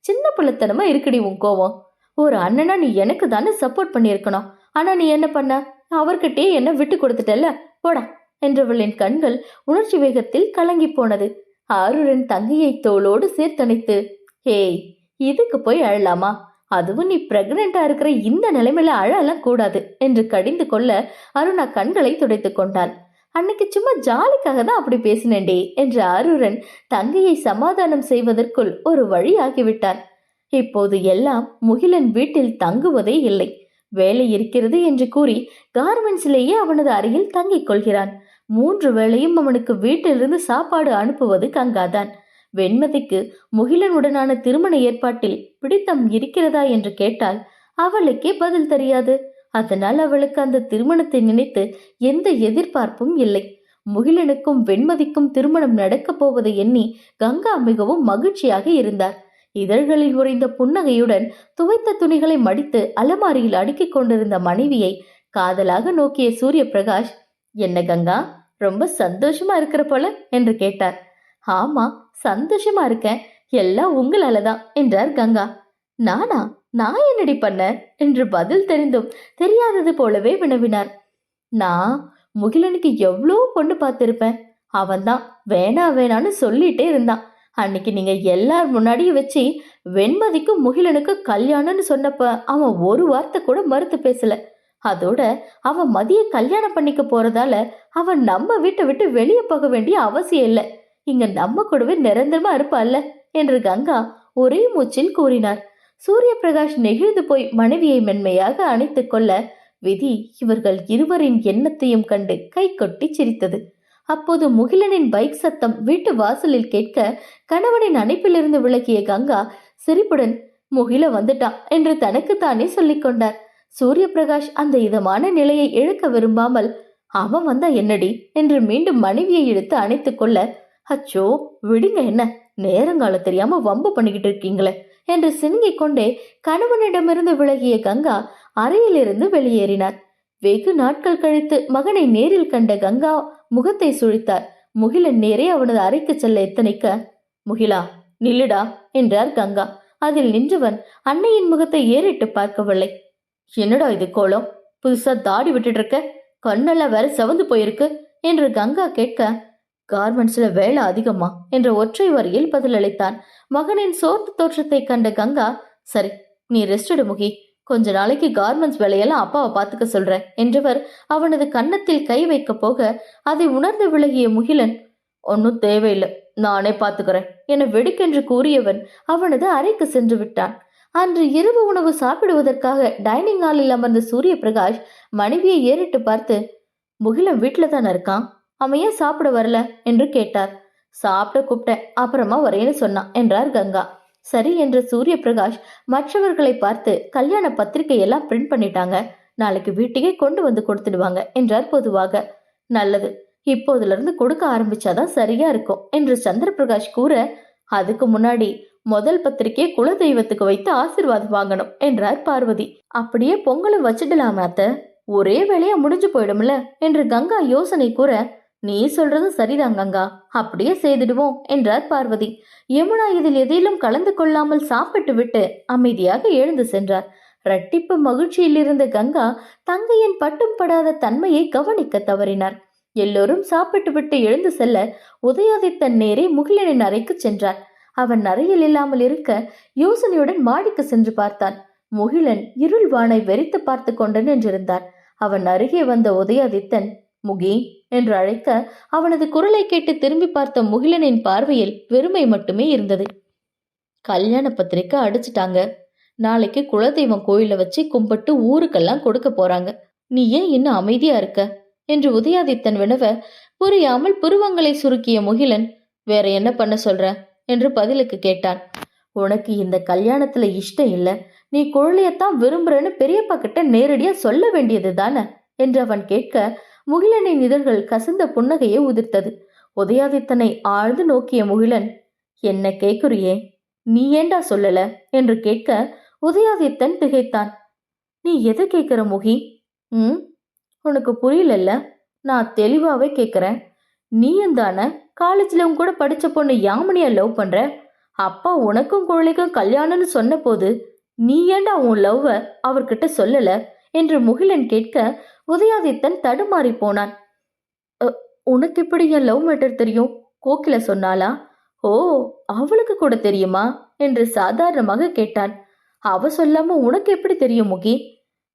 சின்ன பிள்ளைத்தனமா இருக்குடி உன் கோவம். ஒரு அண்ணனா நீ எனக்கு தானே சப்போர்ட் பண்ணியிருக்கணும். ஆனா நீ என்ன பண்ண? அவர்கிட்டே என்ன விட்டு கொடுத்துட்டல, போடா என்றவளின் கண்கள் உணர்ச்சி வேகத்தில் கலங்கி போனது. ஆரூரன் தங்கையை தோளோடு சேர்த்தணைத்து, ஹேய், இதுக்கு போய் அழலாமா? அதுவும் நீ பிரெக்னெண்டா இருக்கிற இந்த நிலைமையில அழலாம் கூடாது என்று கடிந்து கொள்ள அருணா கண்களை துடைத்து கொண்டாள். அன்னைக்கு சும்மா ஜாலிக்காக தான் அப்படி பேசினேன்டே என்று ஆரூரன் தங்கையை சமாதானம் செய்வதற்குள் ஒரு வழி ஆகிவிட்டான். இப்போது எல்லாம் முகிலன் வீட்டில் தங்குவதே இல்லை. வேலை இருக்கிறது என்று கூறி கார்மெண்ட்ஸிலேயே அவனது அறையில் தங்கிக் கொள்கிறான். 3 வேளையும் அவனுக்கு வீட்டிலிருந்து சாப்பாடு அனுப்புவது கங்காதான். வெண்மதிக்கு முகிலனுடனான திருமண ஏற்பாட்டில் பிடித்தம் இருக்கிறதா என்று கேட்டால் அவளுக்கே பதில் தெரியாது. அதனால் அவளுக்கு அந்த திருமணத்தை நினைத்து எந்த எதிர்பார்ப்பும் இல்லை. முகிலனுக்கும் வெண்மதிக்கும் திருமணம் நடக்கப் போவதை எண்ணி கங்கா மிகவும் மகிழ்ச்சியாக இருந்தார். இதழ்களில் உறைந்த புன்னகையுடன் துவைத்த துணிகளை மடித்து அலமாரியில் அடுக்கிக் கொண்டிருந்த மனைவியை காதலாக நோக்கிய சூரிய பிரகாஷ், என்ன கங்கா, ரொம்ப சந்தோஷமா இருக்கிற போல என்று கேட்டார். ஆமா, சந்தோஷமா இருக்கேன், எல்லாம் உங்களாலதான் என்றார் கங்கா. நானா? நான் என்னடி பண்ண என்று பதில் தெரிந்தும் தெரியாதது போலவே வினவினார். நான் முகிலனுக்கு எவ்வளோ பொண்ணு பார்த்திருப்பேன். அவன்தான் வேணா வேணான்னு சொல்லிட்டே இருந்தான். அன்னைக்கு நீங்க எல்லார் முன்னாடியும் வச்சு வெண்மதிக்கும் முகிலனுக்கு கல்யாணம்னு சொன்னப்ப அவன் ஒரு வார்த்தை கூட மறுத்து பேசல. அதோட அவன் மதிய கல்யாணம் பண்ணிக்க போறதால அவன் நம்ம வீட்டை விட்டு வெளியே போக வேண்டிய அவசியம் இல்லை, இங்க நம்ம கூடவே நிரந்தரமா இருப்பாள்ல என்று கங்கா ஒரே மூச்சில் கூறினார். சூரிய பிரகாஷ் நெகிழ்ந்து போய் மனைவியை மென்மையாக அணைத்து கொள்ள, விதி இவர்கள் இருவரின் எண்ணத்தையும் கண்டு கை கொட்டி சிரித்தது. அப்போது முகிலனின் பைக் சத்தம் வீட்டு வாசலில் கேட்க கணவனின் அணைப்பிலிருந்து விலகிய கங்கா சிரிப்புடன் முகில வந்துட்டான் என்று தனக்குத்தானே சொல்லிக் கொண்டார். சூரிய பிரகாஷ் அந்த இதமான நிலையை இழக்க விரும்பாமல் அவன் வந்தா என்னடி என்று மீண்டும் மனைவியை இழுத்து அணைத்துக் கொள்ள, அச்சோ விடுங்க, என்ன நேரங்கால தெரியாம வம்பு பண்ணிக்கிட்டு இருக்கீங்களே என்று சினுங்கிக் கொண்டே கணவனிடமிருந்து விலகிய கங்கா அறையிலிருந்து வெளியேறினார். வெகு நாட்கள் கழித்து மகனை நேரில் கண்ட கங்கா முகத்தை சுழித்தார். முகிலன் நேரே அவனது அறைக்கு செல்ல எத்தனைக்க, முகிலா நில்லுடா என்றார் கங்கா. அதில் நின்றவன் அன்னையின் முகத்தை ஏறிட்டு பார்க்கவில்லை. என்னடா இது கோலம், புதுசா தாடி விட்டுட்டு இருக்க, கண்ணெல்லாம் வேற செவந்து போயிருக்கு என்று கங்கா கேட்க, கார்மெண்ட்ஸ்ல வேலை அதிகமா என்ற ஒற்றை வரியில் பதிலளித்தான். மகனின் சோர்ந்து தோற்றத்தை கண்ட கங்கா, சரி நீ ரெஸ்ட் எடு முகி, கொஞ்ச நாளைக்கு கார்மெண்ட்ஸ் வேலையெல்லாம் அப்பாவை பார்த்துக்க சொல்றேன் என்றவர் அவனது கன்னத்தில் கை வைக்க போக அதை உணர்ந்து விலகிய முகிலன், ஒன்னும் தேவையில்லை நானே பார்த்துக்கிறேன் என வெடுக்கென்று கூறியவன் அவனது அறைக்கு சென்று விட்டான். அன்று இரவு உணவு சாப்பிடுவதற்காக டைனிங் ஹாலில் அமர்ந்த சூரிய பிரகாஷ் மனைவியை ஏறிட்டு பார்த்து, முகிலன் வீட்டுல தானே இருக்கான், அவன் ஏன் சாப்பிட வரல என்று கேட்டார். சாப்பிட கூப்பிட்டேன், அப்புறமா வரேன்னு சொன்னான் என்றார் கங்கா. சரி என்ற சூரிய பிரகாஷ் மற்றவர்களை பார்த்து, கல்யாண பத்திரிகை எல்லாம் பிரிண்ட் பண்ணிட்டாங்க, நாளைக்கு வீட்டுக்கே கொண்டு வந்து கொடுத்துடுவாங்க என்றார் பொதுவாக. நல்லது, இப்போதுல இருந்து கொடுக்க ஆரம்பிச்சாதான் சரியா இருக்கும் என்று சந்திர பிரகாஷ் கூற, அதுக்கு முன்னாடி முதல் பத்திரிகையை குல தெய்வத்துக்கு வைத்து ஆசீர்வாதம் வாங்கணும் என்றார் பார்வதி. அப்படியே பொங்கலும் வச்சிடலாமா அத்த, ஒரே வேலையா முடிஞ்சு போயிடும்ல என்று கங்கா யோசனை கூற, நீ சொல்றது சரிதான் கங்கா, அப்படியே செய்திடுவோம் என்றார் பார்வதி. யமுனா இதில் எதிலும் கலந்து கொள்ளாமல் சாப்பிட்டு விட்டு அமைதியாக எழுந்து சென்றார். இரட்டிப்பு மகிழ்ச்சியில் இருந்த கங்கா தங்கையின் பட்டும் படாத தன்மையை கவனிக்க தவறினார். எல்லோரும் சாப்பிட்டு விட்டு எழுந்து செல்ல உதயாதித்தன் நேரே முகிலனின் அறைக்கு சென்றார். அவன் அறையில் இல்லாமல் இருக்க யோசனையுடன் மாடிக்கு சென்று பார்த்தான். முகிலன் இருள் வானை வெறித்து பார்த்து கொண்டு நின்றிருந்தார். அவன் அருகே வந்த உதயாதித்தன் முகி என்று அழைக்க அவனது குரலை கேட்டு திரும்பி பார்த்த முகிலனின் பார்வையில் வெறுமை மட்டுமே இருந்தது. கல்யாண பத்திரிக்கை அடிச்சிட்டாங்க, நாளைக்கு குலதெய்வம் கோயில வச்சு கும்பிட்டு ஊருக்கெல்லாம் கொடுக்க போறாங்க, நீ ஏன் இன்னும் அமைதியா இருக்க என்று உதயாதித்தன் வினவ, புரியாமல் புருவங்களை சுருக்கிய முகிலன், வேற என்ன பண்ண சொல்ற என்று பதிலுக்கு கேட்டான். உனக்கு இந்த கல்யாணத்துல இஷ்டம் இல்ல, நீ குழலையத்தான் விரும்புறன்னு பெரியப்பா கிட்ட நேரடியா சொல்ல வேண்டியது தானே என்று அவன் கேட்க, முகிலனின் இதழ்கள் கசிந்த புன்னகையை உதிர்த்தது. உதயாதித்தனை ஆழ்ந்து நோக்கிய முகிலன், என்ன கேக்குறியே, நீ ஏண்டா சொல்லல என்று கேட்க உதயாதித்தன் திகைத்தான். நீ எதை கேட்கிற முகி? உனக்கு புரியலல்ல, நான் தெளிவாவே கேக்குறேன். நீயும் தானே காலேஜ்ல உன் கூட படிச்ச பொண்ணு யாமினியா லவ் பண்ற, அப்பா உனக்கும் குழந்தைக்கும் கல்யாணம்னு சொன்ன போது நீ ஏண்டா உன் லவ்வ அவர்கிட்ட சொல்லல என்று முகிலன் கேட்க உதயாதித்தன் தடுமாறி போனான். உனக்கு எப்படி என் லவ் மேட்டர் தெரியும்? கோகில சொன்னாளா? ஓ, அவளுக்கு கூட தெரியுமா என்று சாதாரணமாக கேட்டான். அவ சொல்லாம உனக்கு எப்படி தெரியும் முகி?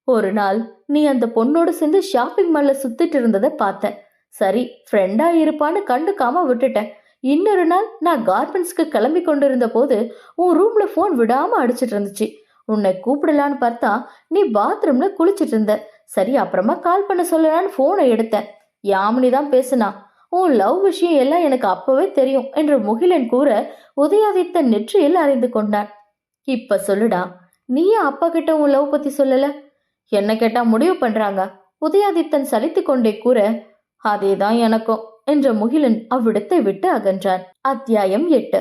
ஒரு நாள் நீ அந்த பொண்ணோடு சேர்ந்து ஷாப்பிங் மால்ல சுத்திட்டு இருந்ததை பார்த்தேன். சரி, ஃப்ரெண்டா இருப்பான்னு கண்டுக்காம விட்டுட்டேன். இன்னொரு நாள் நான் கார்மெண்ட்ஸ்க்கு கிளம்பி கொண்டிருந்த போது உன் ரூம்ல போன் விடாம அடிச்சிட்டு இருந்துச்சு. உன்னை கூப்பிடலான்னு பார்த்தா நீ பாத்ரூம்ல குளிச்சிட்டு இருந்த. சரி, அப்புறமா கால் பண்ண சொல்லலான்னு போனை எடுத்தேன். யாமினி தான் பேசுனா. உன் லவ் விஷயம் எல்லாம் எனக்கு அப்பவே தெரியும் என்று முகிலன் கூற உதயாதித்தன் நெற்றியில் அறிந்து கொண்டான். இப்ப சொல்லுடா, நீயே அப்பா கிட்ட உன் லவ் பத்தி சொல்லல? என்ன கேட்டா முடிவு பண்றாங்க உதயாதித்தன் சலித்து கொண்டே கூற, அதேதான் எனக்கும் என்ற முகிலன் அவ்விடத்தை விட்டு அகன்றான். அத்தியாயம் 8.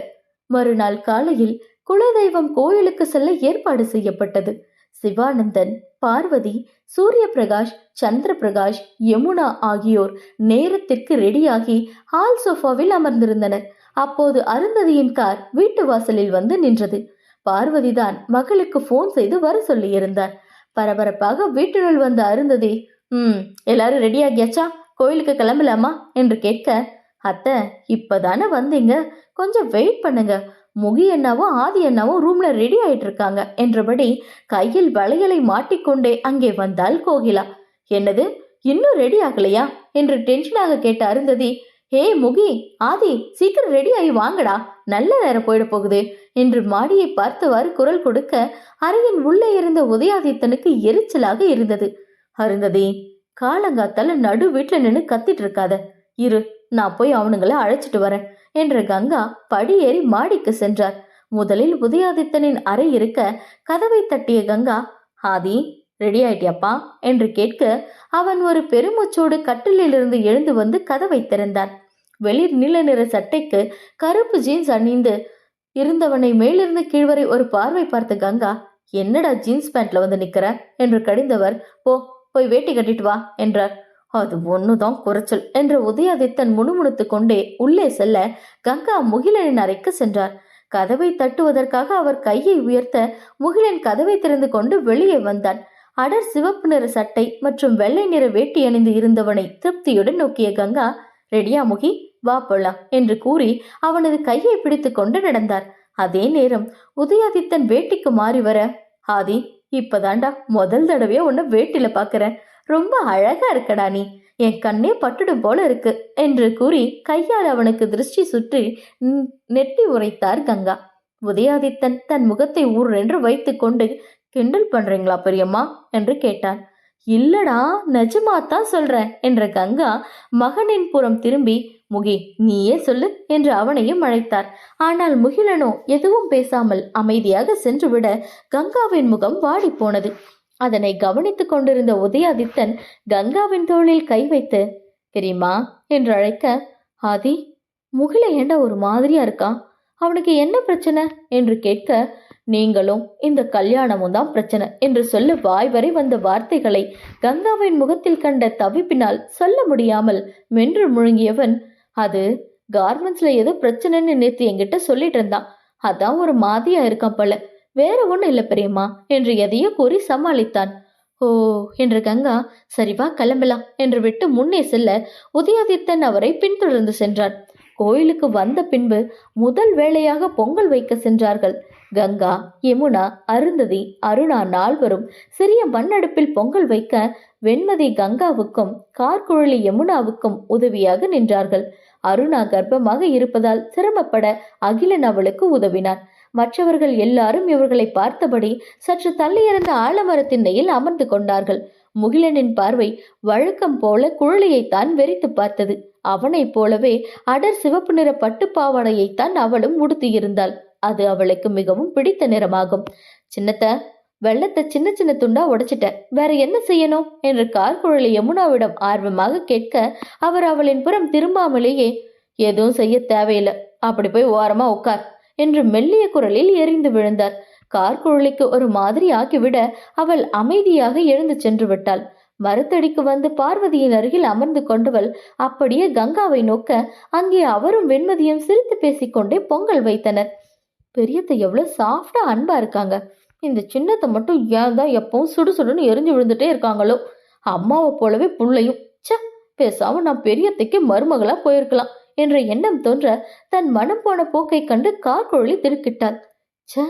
மறுநாள் காலையில் குலதெய்வம் கோயிலுக்கு செல்ல ஏற்பாடு செய்யப்பட்டது. சிவானந்தன், பார்வதி, சூரிய பிரகாஷ், சந்திர பிரகாஷ், யமுனா ஆகியோர் நேரத்திற்கு ரெடியாகி ஹால் சோஃபாவில் அமர்ந்திருந்தனர். அப்போது அருந்ததியின் கார் வீட்டு வாசலில் வந்து நின்றது. பார்வதிதான் மகளுக்கு போன் செய்து வர சொல்லியிருந்தார். பரபரப்பாக வீட்டினுள் வந்த அருந்ததி, எல்லாரும் ரெடியாகியாச்சா, கோயிலுக்கு கிளம்பலாமா என்று கேட்க, அத்தை இப்பதானே வந்தீங்க, கொஞ்சம் வெயிட் பண்ணுங்க, முகி அண்ணாவும் ஆதி அண்ணாவும் ரூம்ல ரெடி ஆயிட்டு இருக்காங்க என்றபடி கையில் வளையலை மாட்டிக்கொண்டே அங்கே வந்தாள் கோகிலா. என்னது, இன்னும் ரெடி ஆகலையா என்று டென்ஷனாக கேட்ட அருந்ததி, ஹே முகி, ஆதி, சீக்கிரம் ரெடி ஆகி வாங்கடா, நல்ல நேரம் போயிட போகுது என்று மாடியை பார்த்தவாறு குரல் கொடுக்க அறையின் உள்ளே இருந்த உதயாதித்தனுக்கு எரிச்சலாக இருந்தது. அருந்ததி, காலங்காத்தால நடு வீட்டுல நின்னு கத்திட்டு இருக்காத, இரு, நான் போய் அவனுங்களை அழைச்சிட்டு வரேன் என்ற கங்கா படியேறி மாடிக்கு சென்றார். முதலில் உதயாதித்தனின் அறை இருக்க கதவை தட்டிய கங்கா, ஆதி, ரெடி ஆயிட்டியாப்பா என்று கேட்க அவன் ஒரு பெருமூச்சோடு கட்டிலிருந்து எழுந்து வந்து கதவை திறந்தான். வெளிர் நீல நிற சட்டைக்கு கருப்பு ஜீன்ஸ் அணிந்து இருந்தவனை மேலிருந்து கீழ்வரை ஒரு பார்வை பார்த்த கங்கா, என்னடா ஜீன்ஸ் பேண்ட்ல வந்து நிக்கிற என்று கடிந்தவர், போய் வேட்டி கட்டிட்டு வா என்றார். அது ஒண்ணுதான் குறைச்சல் என்ற உதயாதித்தன் முணுமுணுத்து கொண்டே உள்ளே செல்ல கங்கா முகிலனின் அறைக்கு சென்றார். கதவை தட்டுவதற்காக அவர் கையை உயர்த்த முகிலன் கதவை திறந்து கொண்டு வெளியே வந்தான். அடர் சிவப்பு நிற சட்டை மற்றும் வெள்ளை நிற வேட்டி அணிந்து இருந்தவனை திருப்தியுடன் நோக்கிய கங்கா, ரெடியா முகி, வா போலாம் என்று கூறி அவனது கையை பிடித்து கொண்டு நடந்தார். அதே நேரம் உதயாதித்தன் வேட்டிக்கு மாறி வர, ஆதி, இப்பதாண்டா முதல் தடவையா உன்னை வேட்டில பாக்குறேன், ரொம்ப அழகா இருக்கடா நீ, என் கண்ணே பட்டுடும் போல இருக்கு என்று கூறி கையால் அவனுக்கு திருஷ்டி சுற்றி நெட்டி உரைத்தார் கங்கா. உதயாதித்தன் தன் முகத்தை ஊரென்று வைத்து கொண்டு, கிண்டல் பண்றீங்களா பெரியம்மா என்று கேட்டான். இல்லடா, நிஜமாத்தான் சொல்றேன் என்ற கங்கா மகனின் புறம் திரும்பி, முகி, நீயே சொல்லு என்று அவனையும் அழைத்தார். ஆனால் முகிலனோ எதுவும் பேசாமல் அமைதியாக சென்றுவிட கங்காவின் முகம் வாடி போனது. அதனை கவனித்துக் கொண்டிருந்த உதயாதித்தன் கங்காவின் தோளில் கை வைத்து, பெரியம்மா என்று அழைக்க, ஆதி, முகில ஏண்டா ஒரு மாதிரியா இருக்கான், அவனுக்கு என்ன பிரச்சனை என்று கேட்க, நீங்களும் இந்த கல்யாணமும் தான் பிரச்சனை என்று சொல்ல வாய் வரை வந்த வார்த்தைகளை கங்காவின் முகத்தில் கண்ட தவிப்பினால் சொல்ல முடியாமல் மென்று முழுங்கியவன், அது கார்மெண்ட்ஸ்ல ஏதோ பிரச்சனைன்னு நேற்று என்கிட்ட சொல்லிட்டு இருந்தான், அதான் ஒரு மாதிரியா இருக்கான் போல, வேற ஒண்ணும் இல்ல பெரியம்மா என்று எதையோ கூறி சமாளித்தான். ஓ என்று கங்கா, சரிவா கிளம்பலாம் என்று விட்டு முன்னே செல்ல உதயாதித்தன் அவரை பின்தொடர்ந்து சென்றான். கோயிலுக்கு வந்த பின்பு முதல் வேளையாக பொங்கல் வைக்க சென்றார்கள். கங்கா, யமுனா, அருந்ததி, அருணா நால்வரும் சிறிய மண்ணடுப்பில் பொங்கல் வைக்க வெண்மதி கங்காவுக்கும் கார்குழலி யமுனாவுக்கும் உதவியாக நின்றார்கள். அருணா கர்ப்பமாக இருப்பதால் சிரமப்பட அகிலன் அவளுக்கு உதவினான். மற்றவர்கள் எல்லாரும் இவர்களை பார்த்தபடி சற்று தள்ளியிருந்த ஆலமரத்திண்ணையில் அமர்ந்து கொண்டார்கள். முகிலனின் பார்வை வழக்கம் போல குழலியைத்தான் வெறித்து பார்த்தது. அவனைப் போலவே அடர் சிவப்பு நிற பட்டுப்பாவாடையைத்தான் அவளும் உடுத்தியிருந்தாள். அது அவளுக்கு மிகவும் பிடித்த நிறமாகும். சின்னத்த, வெள்ளத்தை சின்ன சின்ன துண்டா உடைச்சிட்ட, வேற என்ன செய்யணும் என்று கார்குழலி யமுனாவிடம் ஆர்வமாக கேட்க அவர் அவளின் புறம் திரும்பாமலேயே, எதுவும் செய்ய தேவையில்லை, அப்படி போய் ஓரமா உட்கார் என்று மெல்லிய குரலில் எரிந்து விழுந்தார். கார்குழலிக்கு ஒரு மாதிரி ஆக்கிவிட அவள் அமைதியாக எழுந்து சென்று விட்டாள். மரத்தடிக்கு வந்து பார்வதியின் அருகில் அமர்ந்து கொண்டவள் அப்படியே கங்காவை நோக்க அங்கே அவரும் வெண்மதியும் சிரித்து பேசிக்கொண்டே பொங்கல் வைத்தனர். பெரியத்தை எவ்வளவு சாஃப்டா அன்பா இருக்காங்க, இந்த சின்னத்தை மட்டும் ஏன் தான் எப்பவும் சுடுசுடுன்னு எரிஞ்சு விழுந்துட்டே இருக்காங்களோ, அம்மாவை போலவே புள்ளையும், ச, பேசாம நான் பெரியத்தைக்கு மருமகளா போயிருக்கலாம் என்ற எண்ணம் தோன்ற தன் மனம் போன போக்கை கண்டு கார்குழலி திடுக்கிட்டாள். ச,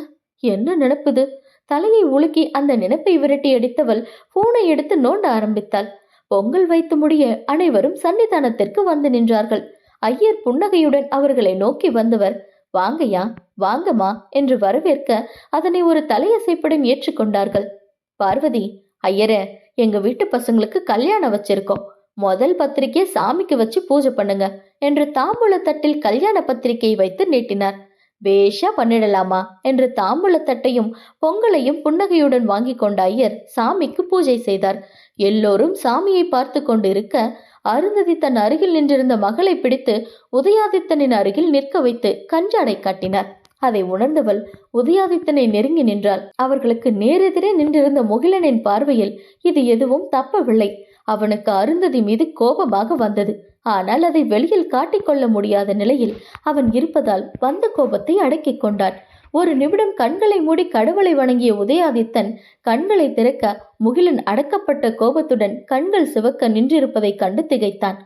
என்ன நினைப்புது? தலையை உலுக்கி அந்த நினைப்பை விரட்டி அடித்தவள் போனை எடுத்து நோண்ட ஆரம்பித்தாள். பொங்கல் வைத்து முடிய அனைவரும் சன்னிதானத்திற்கு வந்து நின்றார்கள். ஐயர் புன்னகையுடன் அவர்களை நோக்கி வந்தவர், வாங்கய்யா, வாங்கம்மா என்று வரவேற்க அதனை ஒரு தலையசைப்புடன் ஏற்றுக்கொண்டார்கள். பார்வதி, ஐயரே, எங்க வீட்டு பசங்களுக்கு கல்யாணம் வச்சிருக்கோம், முதல் பத்திரிகையை சாமிக்கு வச்சு பூஜை பண்ணுங்க என்று தாம்பூல தட்டில் கல்யாண பத்திரிகையை வைத்து நீட்டினார். பேஷா பண்ணிடலாமா என்று தாம்பூல தட்டையும் பொங்கலையும் புன்னகையுடன் வாங்கி கொண்ட ஐயர் சாமிக்கு பூஜை செய்தார். எல்லோரும் சாமியை பார்த்து கொண்டு இருக்க அருந்ததி தன் அருகில் நின்றிருந்த மகளை பிடித்து உதயாதித்தனின் அருகில் நிற்க வைத்து கஞ்சாடை காட்டினார். அதை உணர்ந்தவள் உதயாதித்தனை நெருங்கி நின்றாள். அவர்களுக்கு நேரெதிரே நின்றிருந்த முகிலனின் பார்வையில் இது எதுவும் தப்பவில்லை. அவனுக்கு அருந்ததி மீது கோபமாக வந்தது. ஆனால் அதை வெளியில் காட்டிக்கொள்ள முடியாத நிலையில் அவன் இருப்பதால் வந்த கோபத்தை அடக்கிக் கொண்டான். ஒரு நிமிடம் கண்களை மூடி கடவுளை வணங்கிய உதயாதித்தன் கண்களை திறக்க முகிலன் அடக்கப்பட்ட கோபத்துடன் கண்கள் சிவக்க நின்றிருப்பதை கண்டு திகைத்தான்.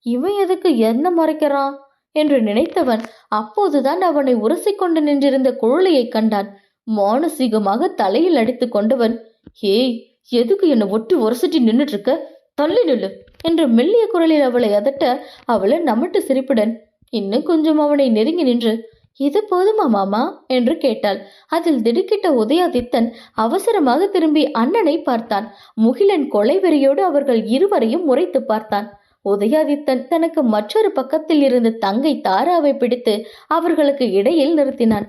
இவன் எதுக்கு என்ன மறைக்கிறான் என்று நினைத்தவன் அப்போதுதான் அவனை உரசிக்கொண்டு நின்றிருந்த குழலையை கண்டான். மானசீகமாக தலையில் அடித்து கொண்டவன், ஏய், எதுக்கு என்னை ஒட்டி உரசிட்டு நின்றுட்டு இருக்க, தள்ளி நில்லு என்று மெல்லிய குரலில் அவளை அதட்ட அவளை நமட்டு சிரிப்புடன் இன்னும் கொஞ்சம் அவனை நெருங்கி நின்று, இது போதுமா மாமா என்று கேட்டாள். அதில் திடுக்கிட்ட உதயாதித்தன் அவசரமாக திரும்பி அண்ணனை பார்த்தான். முகிலன் கொலைவெறியோடு அவர்கள் இருவரையும் முறைத்து பார்த்தான். உதயாதித்தன் தனக்கு மற்றொரு பக்கத்தில் இருந்த தங்கை தாராவை பிடித்து அவர்களுக்கு இடையில் நிறுத்தினான்.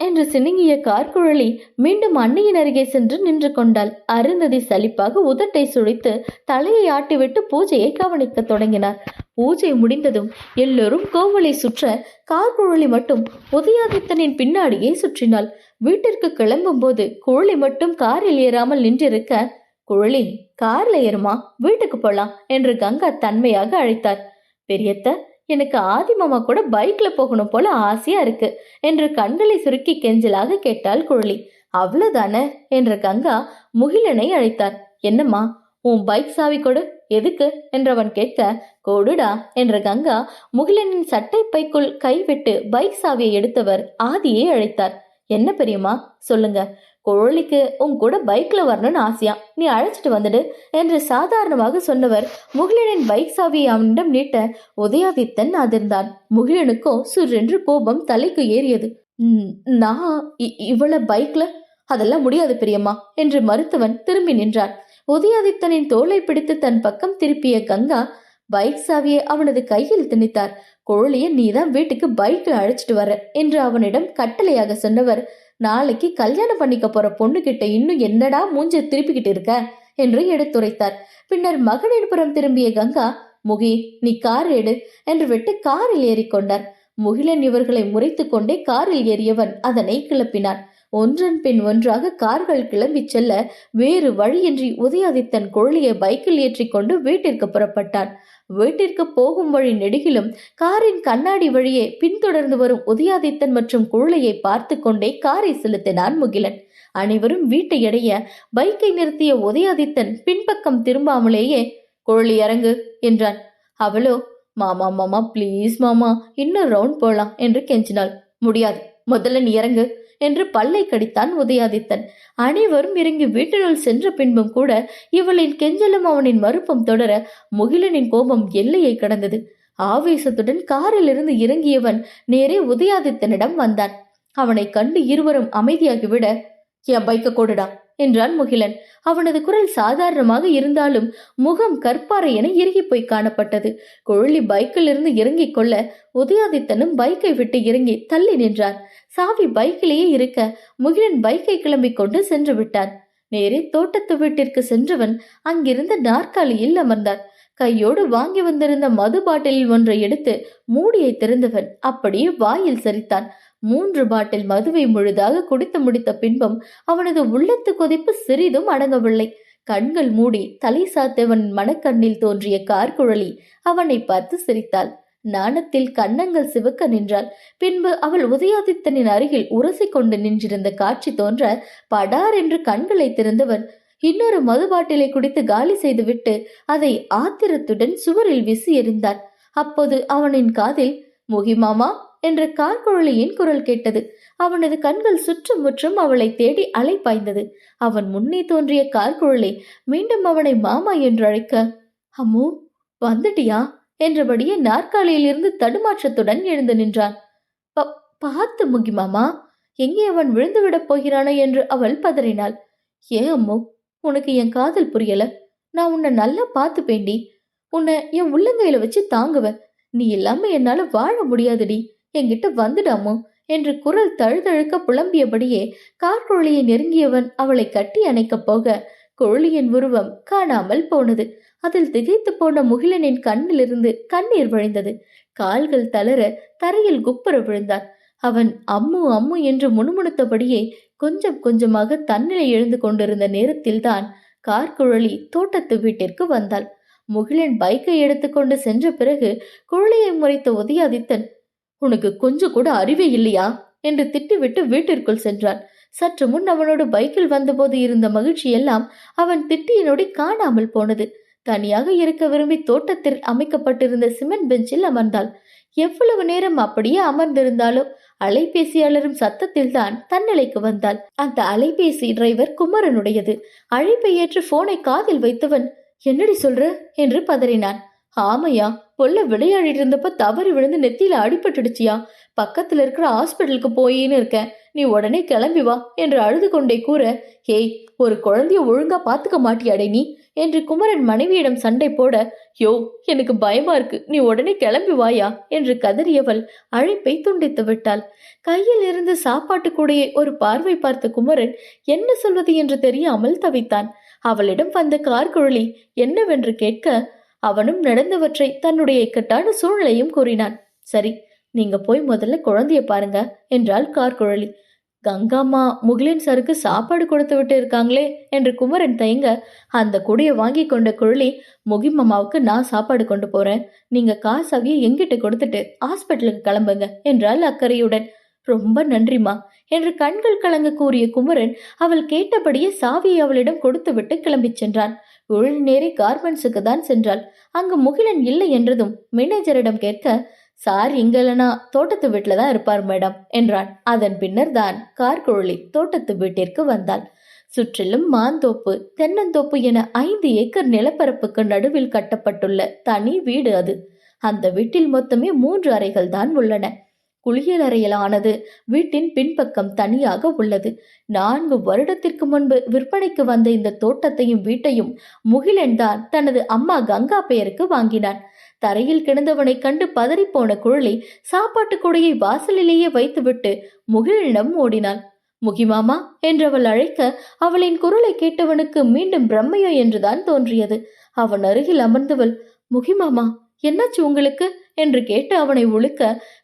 என்று சினுங்கிய கார்குழலி மீண்டும் அன்னையின் அருகே சென்று நின்று கொண்டாள். அருந்ததி சலிப்பாக உதட்டை சுழித்து தலையை ஆட்டிவிட்டு பூஜையை கவனிக்க தொடங்கினார். பூஜை முடிந்ததும் எல்லோரும் கோவிலை சுற்ற கார்குழலி மட்டும் உதயாதித்தனின் பின்னாடியே சுற்றினாள். வீட்டிற்கு கிளம்பும் போது குழலி மட்டும் காரில் ஏறாமல் நின்றிருக்க, குழலி கார்ல ஏறுமா, வீட்டுக்கு போலாம் என்று கங்கா தன்மையாக அழைத்தார். பெரியத்த, எனக்கு ஆதிமாமா கூட பைக்ல போகணும் போல ஆசையா இருக்கு என்று கண்களை சுருக்கி கெஞ்சலாக கேட்டாள் குழலி. அவ்வளவுதானே என்ற கங்கா முகிலனை அழைத்தார். என்னம்மா, உன் பைக் சாவி கொடு. எதுக்கு என்றவன் கேட்க, கொடுடா என்ற கங்கா முகிலனின் சட்டை பைக்குள் கைவிட்டு பைக் சாவியை எடுத்தவர் ஆதியை அழைத்தார். என்ன பெரியம்மா சொல்லுங்க, குழலிக்கு உன் கூட பைக்ல வரணும்னு ஆசையா, நீ அழைச்சிட்டு வந்துடு என்று சாதாரணமாக சொன்னவர் முகிலனின் பைக் சாவியை அவனிடம் நீட்ட உதயாதித்தன் அதிர்ந்தான். முகிலனுக்கோ சுரென்று கோபம் தலைக்கு ஏறியது. நான் இவ்வளவு பைக்ல அதெல்லாம் முடியாது பெரியம்மா என்று மறுத்தவன் திரும்பி நின்றான். உதயாதித்தனின் தோலை பிடித்து தன் பக்கம் திருப்பிய கங்கா பைக் சாவியை அவனது கையில் திணித்தார். குழலிய நீதான் வீட்டுக்கு பைக்ல அழைச்சிட்டு வர என்று அவனிடம் கட்டளையாக சொன்னவர், நாளைக்கு கல்யாணம் பண்ணிக்க போற பொண்ணு கிட்ட இன்னும் என்னடா மூஞ்ச திருப்பிக்கிட்டு இருக்க என்று எடுத்துரைத்தார். பின்னர் மகனின் புறம் திரும்பிய கங்கா, முகி நீ கார் எடு என்று விட்டு காரில் ஏறிக்கொண்டார். முகிலன் இவர்களை முறைத்து கொண்டே காரில் ஏறியவன் அதனை கிளப்பினான். ஒன்றன் பின் ஒன்றாக கார்கள் கிளம்பி செல்ல வேறு வழியின்றி உதயாதித்தன் குழலியை பைக்கில் ஏற்றிக்கொண்டு வீட்டிற்கு புறப்பட்டான். வீட்டிற்கு போகும் வழி நெடுகிலும் காரின் கண்ணாடி வழியே பின்தொடர்ந்து வரும் உதயாதித்தன் மற்றும் குழலையை பார்த்து கொண்டே காரை செலுத்தினான் முகிலன். அனைவரும் வீட்டை அடைய பைக்கை நிறுத்திய உதயாதித்தன் பின்பக்கம் திரும்பாமலேயே, குழலி இறங்கு என்றான். அவளோ, மாமா மாமா ப்ளீஸ் மாமா, இன்னும் ரவுண்ட் போலாம் என்று கெஞ்சினாள். முடியாது, முதல்ல நீ இறங்கு என்று பல்லை கடித்தான் உதயாதித்தன். அனைவரும் இறங்கி வீட்டினுள் சென்ற பின்பும் கூட இவளின் கெஞ்சலும் அவனின் மறுப்பும் தொடர முகிலனின் கோபம் எல்லையை கடந்தது. ஆவேசத்துடன் காரில் இருந்து இறங்கியவன் நேரே உதயாதித்தனிடம் வந்தான். அவனை கண்டு இருவரும் அமைதியாகிவிட, என் பைக்க கொடுடா என்றான் முகிலன். அவனது குரல் சாதாரணமாக இருந்தாலும் முகம் கற்பாறை என இறுகி போய் காணப்பட்டது. குழலி பைக்கில் இருந்து இறங்கிக் கொள்ள உதயாதித்தனும் பைக்கை விட்டு இறங்கி தள்ளி நின்றான். சாவி பைக்கிலேயே இருக்க முகிலன் பைக்கை கிளம்பிக் கொண்டு சென்று விட்டான். நேரே தோட்டத்து வீட்டிற்கு சென்றவன் அங்கிருந்த நாற்காலியில் அமர்ந்தான். கையோடு வாங்கி வந்திருந்த மது பாட்டிலில் ஒன்றை எடுத்து மூடியை திறந்தவன் அப்படியே வாயில் சரித்தான். 3 பாட்டில் மதுவை முழுதாக குடித்து முடித்த பின்பும் அவனது உள்ளத்து கொதிப்பு சிறிதும் அடங்கவில்லை. கண்கள் மூடி தலை சாத்தவன் மனக்கண்ணில் தோன்றிய கார்குழலி அவனை பார்த்து சிரித்தாள். நாணத்தில் கன்னங்கள் சிவக்க நின்றாள். பின்பு அவள் உதயாதித்தனின் அருகில் உரசி கொண்டு நின்றிருந்த காட்சி தோன்ற படார் என்று கண்களை திறந்தவன் இன்னொரு மது பாட்டிலை குடித்து காலி செய்துவிட்டு அதை ஆத்திரத்துடன் சுவரில் வீசி எறிந்தான். அப்போது அவனின் காதில் முகிமாமா என்ற கார்குழலியின் குரல் கேட்டது. அவனது கண்கள் சுற்றும் முற்றும் அவளை தேடி அலைப்பாய்ந்தது. அவன் முன்னே தோன்றிய கார்குழலி மீண்டும் அவனை மாமா என்று அழைக்க, அம்மு வந்துட்டியா என்றபடியே நாற்காலியில் இருந்து தடுமாற்றத்துடன் எழுந்து நின்றான். பார்த்து முகிமாமா, எங்கே அவன் விழுந்து விடப் போகிறானோ என்று அவள் பதறினாள். ஏன் அம்மு, உனக்கு என் காதல் புரியல? நான் உன்னை நல்லா பார்த்து பேண்டி, உன்னை என் உள்ளங்கையில வச்சு தாங்குவேன். நீ இல்லாம என்னால வாழ முடியாதுடி, என்கிட்ட வந்துடாமோ என்று குரல் தழுதழுக்க புலம்பியபடியே கார்குழலியை நெருங்கியவன் அவளை கட்டி அணைக்கப் போக குழலியின் உருவம் காணாமல் போனது. அதில் திகைத்து போன முகிலனின் கண்ணிலிருந்து கண்ணீர் வழிந்தது. கால்கள் தளர தரையில் குப்புற விழுந்தான். அவன் அம்மு அம்மு என்று முணுமுணுத்தபடியே கொஞ்சம் கொஞ்சமாக தன்னிலை எழுந்து கொண்டிருந்த நேரத்தில்தான் கார்குழலி தோட்டத்து வீட்டிற்கு வந்தாள். முகிலன் பைக்கை எடுத்துக்கொண்டு சென்ற பிறகு குழலியை முறைத்த உதயாதித்தன், உனக்கு கொஞ்சம் கூட அறிவே இல்லையா என்று திட்டிவிட்டு வீட்டிற்குள் சென்றான். சற்று முன் அவனோடு பைக்கில் வந்தபோது இருந்த மகிழ்ச்சி எல்லாம் அவன் திட்டியினோடு காணாமல் போனது. தனியாக இருக்க விரும்பி தோட்டத்தில் அமைக்கப்பட்டிருந்த சிமெண்ட் பெஞ்சில் அமர்ந்தாள். எவ்வளவு நேரம் அப்படியே அமர்ந்திருந்தாலும் அலைபேசி அலரும் சத்தத்தில் தான் தன்னிலைக்கு வந்தாள். அந்த அலைபேசி டிரைவர் குமரனுடையது. அழைப்பை ஏற்று போனை காதில் வைத்தவன், என்னடி சொல்ற என்று பதறினான். ஆமையா, பொல்ல விளையாடிட்டு இருந்தப்ப தவறி விழுந்து நெத்தியில அடிபட்டுடுச்சியா, பக்கத்துல இருக்கிற ஹாஸ்பிட்டலுக்கு போயின்னு இருக்கேன், நீ உடனே கிளம்பி வா என்று அழுது கொண்டே கூற, ஹேய், ஒரு குழந்தைய ஒழுங்கா பாத்துக்க மாட்டியாடே நீ என்று குமரன் மனைவியிடம் சண்டை போட, யோ, எனக்கு பயமா இருக்கு, நீ உடனே கிளம்பி வாயா என்று கதறியவள் அழைப்பை துண்டித்து விட்டாள். கையில் இருந்து சாப்பாட்டு கூடையை ஒரு பார்வை பார்த்த குமரன் என்ன சொல்வது என்று தெரியாமல் தவித்தான். அவளிடம் வந்த கார்குழலி என்னவென்று கேட்க, அவனும் நடந்தவற்றை தன்னுடைய இக்கட்டான சூழ்நிலையும் கூறினான். சரி, நீங்க போய் முதல்ல குழந்தைய பாருங்க என்றாள் கார்குழலி. கங்காம்மா முகிலன் சாருக்கு சாப்பாடு கொடுத்து விட்டு இருக்காங்களே என்று குமரன் தயங்க, அந்த கூடைய வாங்கி கொண்ட குழலி, முகிமாமாவுக்கு நான் சாப்பாடு கொண்டு போறேன், நீங்க காசாவியை எங்கிட்ட கொடுத்துட்டு ஹாஸ்பிட்டலுக்கு கிளம்புங்க என்றாள் அக்கறையுடன். ரொம்ப நன்றிமா என்று கண்கள் கலங்க கூறிய குமரன் அவள் கேட்டபடியே சாவியை அவளிடம் கொடுத்து விட்டு கிளம்பி சென்றான். உள் நேரே கார்மெண்ட்ஸுக்கு தான் சென்றாள். அங்கு முகிலன் இல்லை என்றதும் மேனேஜரிடம் கேட்க, சார் இங்க இல்லனா தோட்டத்து வீட்டுல தான் இருப்பார் மேடம் என்றான். அதன் பின்னர் தான் கார்குழலி தோட்டத்து வீட்டிற்கு வந்தாள். சுற்றிலும் மாந்தோப்பு, தென்னந்தோப்பு என 5 ஏக்கர் நிலப்பரப்புக்கு நடுவில் கட்டப்பட்டுள்ள தனி வீடு அது. அந்த வீட்டில் மொத்தமே 3 அறைகள் தான் உள்ளன. குளியல் அறையிலானது வீட்டின் பின்பக்கம் தனியாக உள்ளது. 4 வருடத்திற்கு முன்பு விற்பனைக்கு வந்த இந்த தோட்டத்தையும் வீட்டையும் முகிலன் தான் தனது அம்மா கங்கா பெயருக்கு வாங்கினான். தரையில் கிடந்தவனை கண்டு பதறிப்போன குழலி சாப்பாட்டு கூடையை வாசலிலேயே வைத்துவிட்டு முகிலனிடம் ஓடினாள். முகிமாமா என்றவள் அழைக்க, அவளின் குரலை கேட்டவனுக்கு மீண்டும் பிரம்மையோ என்றுதான் தோன்றியது. அவன் அருகில் அமர்ந்தவள், முகிமாமா, என்னாச்சு உங்களுக்கு என்று கேட்டு அவனை உழுக்க,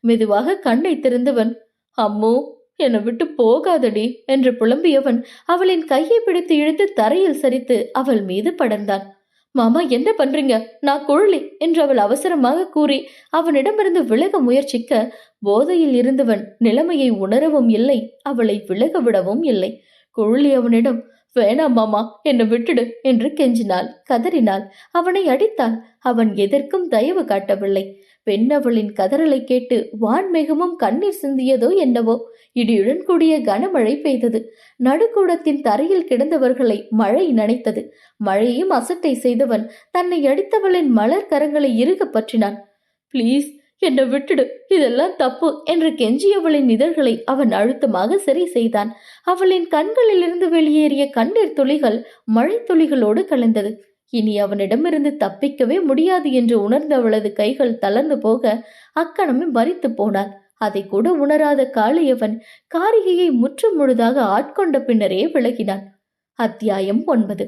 மெதுவாக கண்ணை திறந்தவன், அம்மோ, என்னை விட்டு போகாதடி என்று புலம்பியவன் அவளின் கையை பிடித்து இழுத்து தரையில் சரித்து அவள் மீது படர்ந்தான். மாமா, என்ன பண்றீங்க, நான் குழலி என்று அவள் அவசரமாக கூறி அவனிடமிருந்து விலக முயற்சிக்க, போதையில் இருந்தவன் நிலைமையை உணரவும் இல்லை, அவளை விலக விடவும் இல்லை. குழலி அவனிடம், வேணாம் மாமா, என்னை விட்டுடு என்று கெஞ்சினாள், கதறினாள், அவனை அடித்தாள். அவன் எதற்கும் தயவு காட்டவில்லை. பெண் அவளின் கதறலை கேட்டு வான்மேகமும் கண்ணீர் சிந்தியதோ என்னவோ. இடியுடன் கூடிய கனமழை பெய்தது. நடுக்கூடத்தின் தரையில் கிடந்தவர்களை மழை நனைத்தது. மழையும் அசட்டை செய்தவன் தன்னை அடித்தவளின் மலர் கரங்களை இறுக பற்றினான். பிளீஸ், என்னை விட்டுடு, இதெல்லாம் தப்பு என்று கெஞ்சியவளின் இதழ்களை அவன் அழுத்தமாக சரி செய்தான். அவளின் கண்களிலிருந்து வெளியேறிய கண்ணீர் துளிகள் மழை துளிகளோடு கலந்தது. இனி அவனிடமிருந்து தப்பிக்கவே முடியாது என்று உணர்ந்த அவளது கைகள் தளர்ந்து போக அக்கணமே மரித்து போனாள். அதை கூட உணராத காளியவன் காரிகையை முற்றும் முழுதாக ஆட்கொண்ட பின்னரே விலகினான். அத்தியாயம் 9.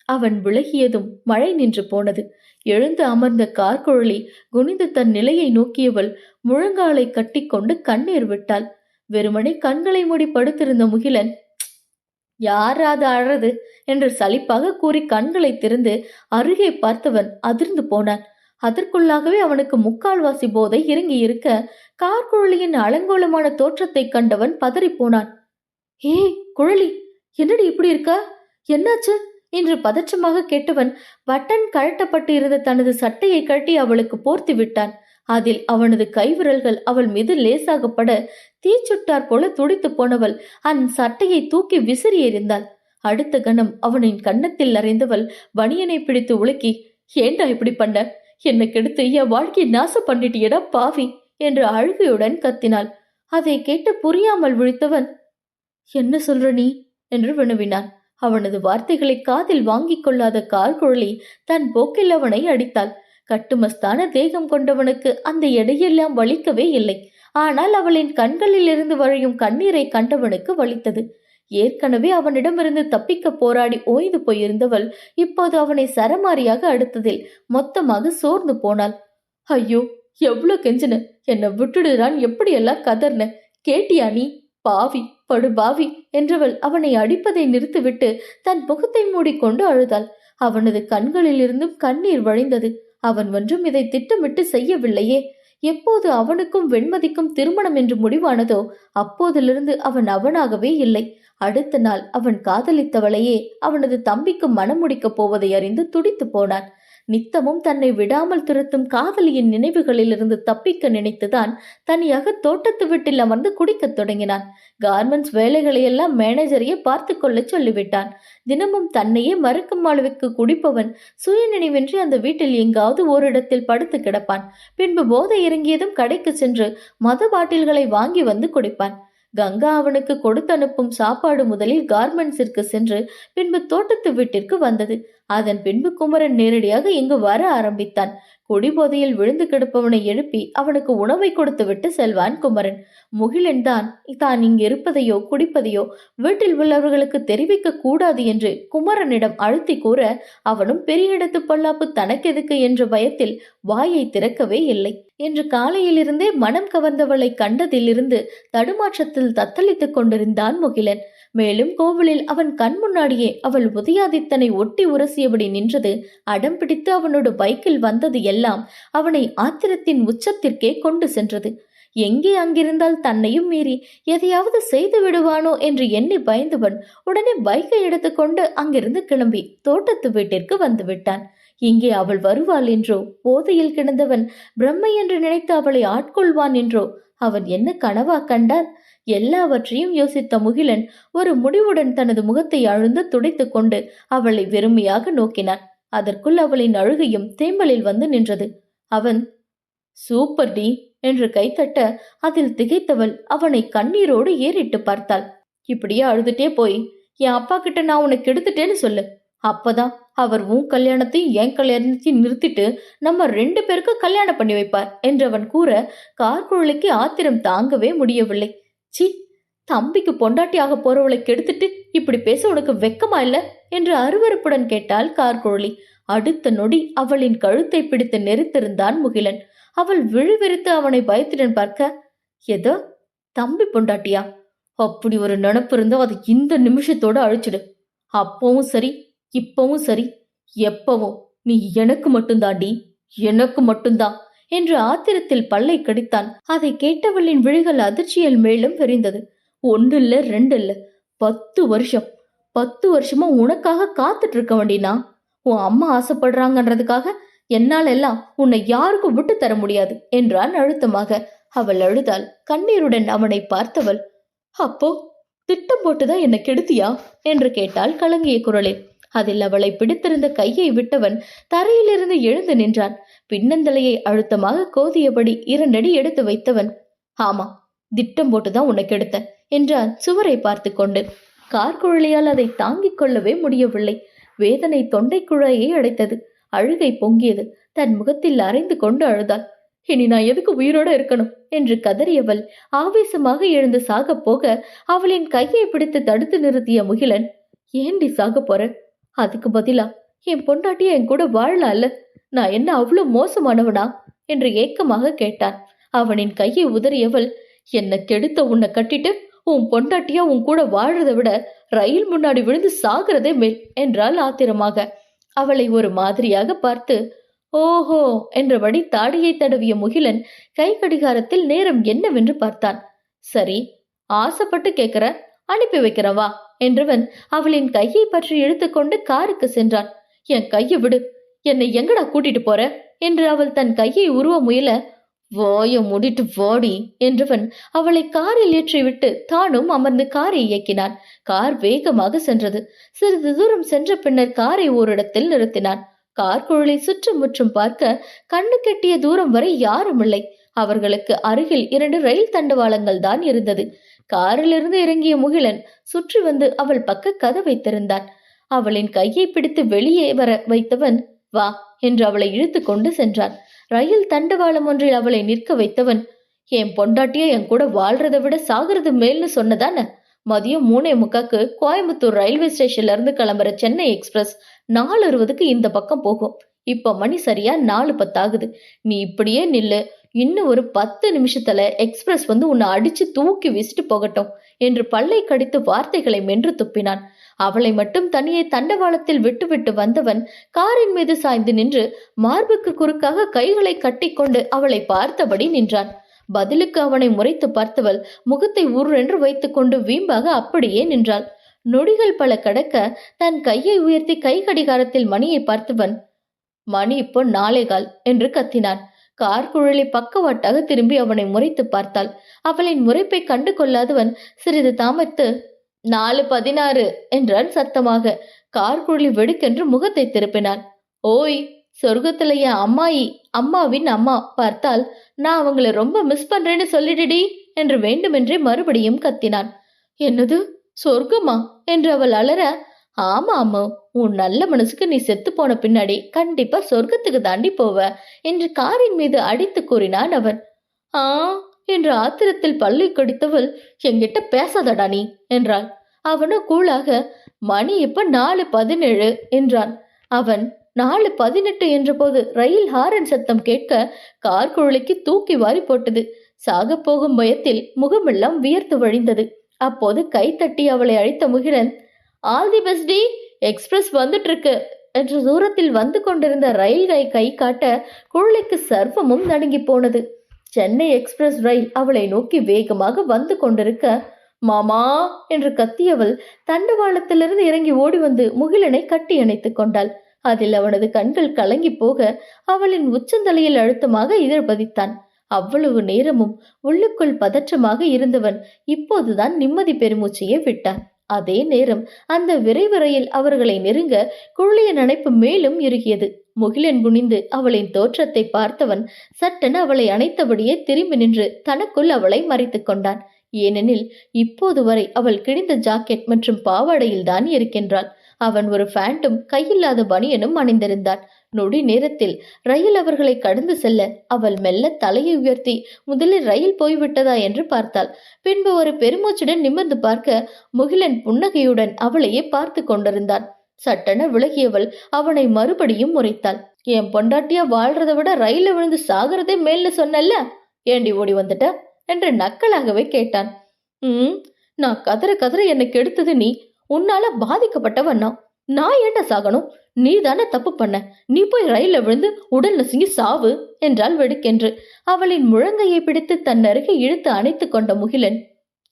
அவன் விலகியதும் மழை நின்று போனது. எழுந்து அமர்ந்த கார்குழலி குனிந்து தன் நிலையை நோக்கியவள் முழங்காலை கட்டிக்கொண்டு கண்ணீர் விட்டாள். வெறுமனே கண்களை மூடி படுத்திருந்த முகிலன், யாராது அழறது என்று சலிப்பாக கூறி கண்களை திறந்து அருகே பார்த்தவன் அதிர்ந்து போனான். அதற்குள்ளாகவே அவனுக்கு முக்கால்வாசி போதை இறங்கி இருக்க கார்குழலியின் அலங்கோலமான தோற்றத்தை கண்டவன் பதறி போனான். ஏ குழலி, என்னடி இப்படி இருக்க, என்னாச்சு என்று பதற்றமாக கேட்டவன் பட்டன் கழட்டப்பட்டு இருந்த தனது சட்டையை கட்டி அவளுக்கு போர்த்தி விட்டான். அதில் அவனது கைவிரல்கள் அவள் மீது லேசாகப்பட தீச்சுட்டார் போல துடித்து போனவள் அந் சட்டையை தூக்கி விசிறி எறிந்தாள். அடுத்த கணம் அவனின் கன்னத்தில் அறைந்தவள் பனியனை பிடித்து உலுக்கி, ஏண்டா இப்படி பண்ண, என்னை கெடுத்து என் வாழ்க்கையை நாசம் பண்ணிட்டியடா பாவி என்று அழுகையுடன் கத்தினாள். அதை கேட்டு புரியாமல் விழித்தவன், என்ன சொல்ற நீ என்று வினவினான். அவனது வார்த்தைகளை காதில் வாங்கிக் கொள்ளாத கார்குழலி தன் போக்கில் அவனை அடித்தாள். கட்டுமஸ்தான தேகம் கொண்டவனுக்கு அந்த எடையெல்லாம் வலிக்கவே இல்லை. ஆனால் அவளின் கண்களில் இருந்து வழியும் கண்ணீரை கண்டவனுக்கு வலித்தது. ஏற்கனவே அவனிடமிருந்து தப்பிக்க போராடி ஓய்ந்து போயிருந்தவள் இப்போது அவனை சரமாரியாக அடுத்ததில் மொத்தமாக சோர்ந்து போனாள். ஐயோ, எவ்வளவு கெஞ்சின, என்னை விட்டுடுறான், எப்படியெல்லாம் கதர்ன, கேட்டியா நீ, பாவி, படுபாவி என்றவள் அவனை அடிப்பதை நிறுத்திவிட்டு தன் முகத்தை மூடிக்கொண்டு அழுதாள். அவனது கண்களில் இருந்தும் கண்ணீர் வழிந்தது. அவன் ஒன்றும் இதை திட்டமிட்டு செய்யவில்லையே. எப்போது அவனுக்கும் வெண்மதிக்கும் திருமணம் என்று முடிவானதோ அப்போதிலிருந்து அவன் அவனாகவே இல்லை. அடுத்த நாள் அவன் காதலித்தவளையே அவனது தம்பிக்கு மனம் முடிக்கப் போவதை அறிந்து துடித்து போனான். நித்தமும் தன்னை விடாமல் துரத்தும் காதலியின் நினைவுகளிலிருந்து தப்பிக்க நினைத்துதான் தனியாக தோட்டத்து வீட்டில் அமர்ந்து குடிக்கத் தொடங்கினான். கார்மெண்ட்ஸ் வேலைகளையெல்லாம் மேனேஜரையே பார்த்து கொள்ள சொல்லிவிட்டான். தினமும் தன்னையே மறுக்கும் அளவுக்கு குடிப்பவன் சுயநினைவின்றி அந்த வீட்டில் எங்காவது ஓரிடத்தில் படுத்து கிடப்பான். பின்பு போதை இறங்கியதும் கடைக்கு சென்று மது பாட்டில்களை வாங்கி வந்து குடிப்பான். கங்கா அவனுக்கு கொடுத்து அனுப்பும் சாப்பாடு முதலில் கார்மெண்ட்ஸிற்கு சென்று பின்பு தோட்டத்து வீட்டிற்கு வந்தது. அதன் பின்பு குமரன் நேரடியாக இங்கு வர ஆரம்பித்தான். குடிபோதையில் விழுந்து கிடப்பவனை எழுப்பி அவனுக்கு உணவை கொடுத்து விட்டு செல்வான் குமரன். முகிலன் தான் இங்கு இருப்பதையோ குடிப்பதையோ வீட்டில் உள்ளவர்களுக்கு தெரிவிக்க கூடாது என்று குமரனிடம் அழுத்தி கூற அவனும் பெரிய இடத்து பல்லாப்பு தனக்கெதுக்கு என்ற பயத்தில் வாயை திறக்கவே இல்லை. என்று காலையிலிருந்தே மனம் கவர்ந்தவளை கண்டதிலிருந்து தடுமாற்றத்தில் தத்தளித்துக் கொண்டிருந்தான் முகிலன். மேலும் கோவிலில் அவன் கண் முன்னாடியே அவள் உதயாதித்தனை ஒட்டி உரசியபடி நின்றது, அடம் பிடித்து அவனோட பைக்கில் வந்தது எல்லாம் அவனை ஆத்திரத்தின் உச்சத்திற்கே கொண்டு சென்றது. எங்கே அங்கிருந்தால் தன்னையும் மீறி எதையாவது செய்து விடுவானோ என்று எண்ணி பயந்தவன் உடனே பைக்கை எடுத்துக்கொண்டு அங்கிருந்து கிளம்பி தோட்டத்து வீட்டிற்கு வந்து விட்டான். இங்கே அவள் வருவாள் என்றோ, போதையில் கிடந்தவன் பிரம்மை என்று நினைத்து அவளை ஆட்கொள்வான் என்றோ அவன் என்ன கனவா கண்டான்? எல்லாவற்றையும் யோசித்த முகிலன் ஒரு முடிவுடன் தனது முகத்தை அழுந்து துடைத்து கொண்டு அவளை வெறுமையாக நோக்கினான். அதற்குள் அவளின் அழுகையும் தேம்பலில் வந்து நின்றது. அவன் சூப்பர் டி என்று கைத்தட்ட அதில் திகைத்தவள் அவனை கண்ணீரோடு ஏறிட்டு பார்த்தாள். இப்படியே அழுதுட்டே போய் என் அப்பா கிட்ட நான் உனக்கு எடுத்துட்டேன்னு சொல்லு. அப்பதான் அவர் உன் கல்யாணத்தையும் என் கல்யாணத்தையும் நிறுத்திட்டு நம்ம 2 பேருக்கு கல்யாணம் பண்ணி வைப்பார் என்றவன் கூற கார்குழலிக்கு ஆத்திரம் தாங்கவே முடியவில்லை. சி, தம்பிக்கு பொண்டாட்டியாக போறவளை கெடுத்துட்டு இப்படி பேச உனக்கு வெக்கமா இல்ல என்று அருவருப்புடன் கேட்டாள் கார்குழலி. அடுத்த நொடி அவளின் கழுத்தை பிடித்து நெரித்திருந்தான் முகிலன். அவள் விழுவிரித்து அவனை பயத்துடன் பார்க்க, ஏதோ தம்பி பொண்டாட்டியா? அப்படி ஒரு நினப்பு இருந்தா அது இந்த நிமிஷத்தோட அழிச்சிடு. அப்பவும் சரி, இப்பவும் சரி, எப்பவும் நீ எனக்கு மட்டும்தாண்டி, எனக்கு மட்டும்தான் என்று ஆத்திரத்தில் பல்லை கடித்தான். அதை கேட்டவளின் விழிகள் அதிர்ச்சியில் மேலும் விரிந்தது. 1 இல்ல 2 இல்ல, 10 வருஷம் 10 வருஷமா உனக்காக காத்துட்டு இருக்க வேண்டினா, உன் அம்மா ஆசைப்படுறாங்கன்றதுக்காக என்னால் எல்லாம் உன்னை யாருக்கும் விட்டு தர முடியாது என்றான் அழுத்தமாக. அவள் அழுதாள். கண்ணீருடன் அவனை பார்த்தவள், அப்போ திட்டம் போட்டுதான் என்னை கெடுத்தியா என்று கேட்டாள் கலங்கிய குரலில். அதில் அவளை பிடித்திருந்த கையை விட்டவன் தரையிலிருந்து எழுந்து நின்றான். பின்னந்தலையை அழுத்தமாக கோதியபடி 2 அடி எடுத்து வைத்தவன், ஆமா, திட்டம் போட்டுதான் உனக்கு எடுத்தேன் என்றான் சுவரை பார்த்து கொண்டு. கார்குழலியால் அதை தாங்கிக் கொள்ளவே முடியவில்லை. வேதனை தொண்டை குழாயை அடைத்தது. அழுகை பொங்கியது. தன் முகத்தில் அரைந்து கொண்டு அழுதாள். இனி நான் எதுக்கு உயிரோட இருக்கணும் என்று கதறியவள் ஆவேசமாக எழுந்து சாக போக அவளின் கையை பிடித்து தடுத்து நிறுத்திய முகிலன், ஏண்டி சாக போற? அதுக்கு பதிலா என் பொண்டாட்டிய என் கூட வாழலாம்ல, நான் என்ன அவ்வளவு மோசமானவனா என்று ஏக்கமாக கேட்டான். அவனின் கையை உதறியவள், என்ன கெடுத்த உன்னை கட்டிட்டு உன் பொண்டாட்டியா உன் கூட வாழறதை விட ரயில் முன்னாடி விழுந்து சாகிறதே மேல் என்றாள் ஆத்திரமாக. அவளை ஒரு மாதிரியாக பார்த்து, ஓஹோ என்றபடி தாடியை தடவிய முகிலன் கை கடிகாரத்தில் நேரம் என்னவென்று பார்த்தான். சரி, ஆசைப்பட்டு கேட்கிற, அனுப்பி வைக்கிறவா என்றவன் அவளின் கையை பற்றி இழுத்துக்கொண்டு காருக்கு சென்றான். என் கையை விடு, என்னை எங்கடா கூட்டிட்டு போற என்று அவள் தன் கையை உருவ முயல, வாய மூடிட்டு வாடி என்றவன் அவளை காரில் ஏற்றிவிட்டு தானும் அமர்ந்து காரை இயக்கினான். கார் வேகமாக சென்றது. சிறிது தூரம் சென்ற பின்னர் காரை ஓரிடத்தில் நிறுத்தினான். கார்குழலை சுற்றும் முற்றும் பார்க்க கண்ணு கெட்டிய தூரம் வரை யாரும் இல்லை. அவர்களுக்கு அருகில் 2 ரயில் தண்டவாளங்கள் தான் இருந்தது. காரிலிருந்து இறங்கிய முகிலன் சுற்றி வந்து அவள் பக்க கதவை திறந்தான். அவளின் கையை பிடித்து வெளியே வர வைத்தவன், வா என்று அவளை இழுத்து கொண்டு சென்றான். ரயில் தண்டவாளம் ஒன்றில் அவளை நிற்க வைத்தவன், என் பொண்டாட்டிய என் கூட வாழ்றதை விட சாகிறது மேல்னு சொன்னதானே? மதியம் 3:45 கோயம்புத்தூர் ரயில்வே ஸ்டேஷன்ல இருந்து கிளம்புற சென்னை எக்ஸ்பிரஸ் 4:20 இந்த பக்கம் போகும். இப்ப மணி சரியா 4:10 ஆகுது. நீ இப்படியே நில்லு, இன்னும் ஒரு 10 நிமிஷத்துல எக்ஸ்பிரஸ் வந்து உன்னை அடிச்சு தூக்கி வீசிட்டு போகட்டும் என்று பல்லை கடித்து வார்த்தைகளை மென்று துப்பினான். அவளை மட்டும் தனியே தண்டவாளத்தில் விட்டுவிட்டு வந்தவன் காரின் மீது சாய்ந்து நின்று மார்புக்கு குறுக்காக கைகளை கட்டிக்கொண்டு அவளை பார்த்தபடி நின்றான். பதிலுக்கு அவனை முறைத்து பார்த்தவள் முகத்தை உருரென்று வைத்துக் கொண்டு வீம்பாக அப்படியே நின்றாள். நொடிகள் பல கடக்க தன் கையை உயர்த்தி கை கடிகாரத்தில் மணியை பார்த்தவன், மணி இப்போ 4:15 என்று கத்தினான். கார் குழலி பக்கவாட்டாக திரும்பி அவனை முறைத்து பார்த்தாள். அவளின் முறைப்பை கண்டு கொள்ளாதவன் சிறிது தாமதித்து 4:16 என்றான் சத்தமாக. கார் குழலி வெடுக்கென்று முகத்தை திருப்பினான். ஓய், சொர்க்கத்துல என் அம்மாவின் அம்மா பார்த்தால் நான் அவங்கள ரொம்ப மிஸ் பண்றேன்னு சொல்லிடுடி என்று வேண்டுமென்றே மறுபடியும் கத்தினான். என்னது, சொர்க்கமா என்று அவள் அலற, ஆமா அம்மா, உன் நல்ல மனசுக்கு நீ செத்து போன பின்னாடி கண்டிப்பா சொர்க்கத்துக்கு தாண்டி போவ என்று காரின் மீது அடித்து கூறினான் அவன். ஆ என்று ஆத்திரத்தில் பல்லை கடித்தவள், என்கிட்ட பேசாதடா நீ என்றாள். அவனோ கூலாக, மணி இப்ப 4:17 என்றான். அவன் 4:18 என்றபோது ரயில் ஹாரன் சத்தம் கேட்க கார் குழலிக்கு தூக்கி வாரி போட்டது. சாக போகும் பயத்தில் முகமெல்லாம் வியர்த்து வழிந்தது. அப்போது கை தட்டி அவளை அழைத்த முகிலன், ஆல் தி பெஸ்ட் டி, எக்ஸ்பிரஸ் வந்துட்டு இருக்கு என்று தூரத்தில் வந்து கொண்டிருந்த ரயில்களை கை காட்ட குழலிக்கு சர்வமும் நடுங்கி போனது. சென்னை எக்ஸ்பிரஸ் ரயில் அவளை நோக்கி வேகமாக வந்து கொண்டிருக்க, மாமா என்று கத்தியவள் தண்டவாளத்திலிருந்து இறங்கி ஓடி வந்து முகிலனை கட்டி அணைத்துக் கொண்டாள். அதில் அவனது கண்கள் கலங்கி போக அவளின் உச்சந்தலையில் அழுத்தமாக இதழ்பதித்தான். அவ்வளவு நேரமும் உள்ளுக்குள் பதற்றமாக இருந்தவன் இப்போதுதான் நிம்மதி பெருமூச்சையே விட்டான். அதே நேரம் அந்த விரைவு ரயில் அவர்களை நெருங்க குழலிய நினைப்பு மேலும் இறுகியது. முகிலன் குனிந்து அவளின் தோற்றத்தை பார்த்தவன் சட்டென அவளை அணைத்தபடியே திரும்பி நின்று தனக்குள் அவளை மறைத்து கொண்டான். ஏனெனில் இப்போது வரை அவள் கிழிந்த ஜாக்கெட் மற்றும் பாவாடையில் தான் இருக்கின்றாள். அவன் ஒரு பேண்டும் கையில்லாத பனியனும் அணிந்திருந்தான். நொடி நேரத்தில் ரயில் அவர்களை கடந்து செல்ல அவள் மெல்ல தலையை உயர்த்தி முதலில் ரயில் போய்விட்டதா என்று பார்த்தாள். பின்பு ஒரு பெருமூச்சுடன் நிமிர்ந்து பார்க்க முகிலன் புன்னகையுடன் அவளையே பார்த்து கொண்டிருந்தான். சட்டென விலகியவள் அவனை மறுபடியும் முறைத்தாள். என் பொண்டாட்டியா வாழ்றதை விட ரயில விழுந்து சாகிறதே மேல்னு சொன்னல்ல, ஏண்டி ஓடி வந்துட்ட என்று நக்கலாகவே கேட்டான். நான் கதற கதற என்னை கெடுத்தது நீ, உன்னால பாதிக்கப்பட்டவன் நான் ஏன்டா சாகணும், நீ தானே தப்பு பண்ண, நீ போய் ரயில விழுந்து உடல் நசுங்கி சாவு என்றாள் வெடுக்கென்று. அவளின் முழங்கையை பிடித்து தன் அருகே இழுத்து அணைத்து கொண்ட முகிலன்,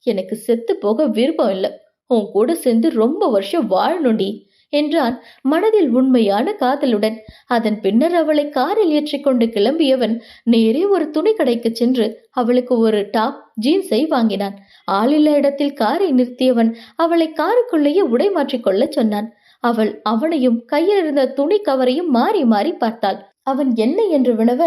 எனக்கு செத்து போக விருப்பம் இல்லை, உன் கூட சேர்ந்து ரொம்ப வருஷம் வாழணுண்டி என்றான் மனதில் உண்மையான காதலுடன். அதன் பின்னர் அவளை காரில் ஏற்றிக்கொண்டு கிளம்பியவன் நேரே ஒரு துணி கடைக்கு சென்று அவளுக்கு ஒரு டாப் ஜீன்ஸை வாங்கினான். ஆளில்லா இடத்தில் காரை நிறுத்தியவன் அவளை காருக்குள்ளேயே உடை மாற்றிக்கொள்ள சொன்னான். அவள் அவனையும் கையில் இருந்த துணி கவரையும் மாறி மாறி பார்த்தாள். அவன் என்ன என்று வினவ,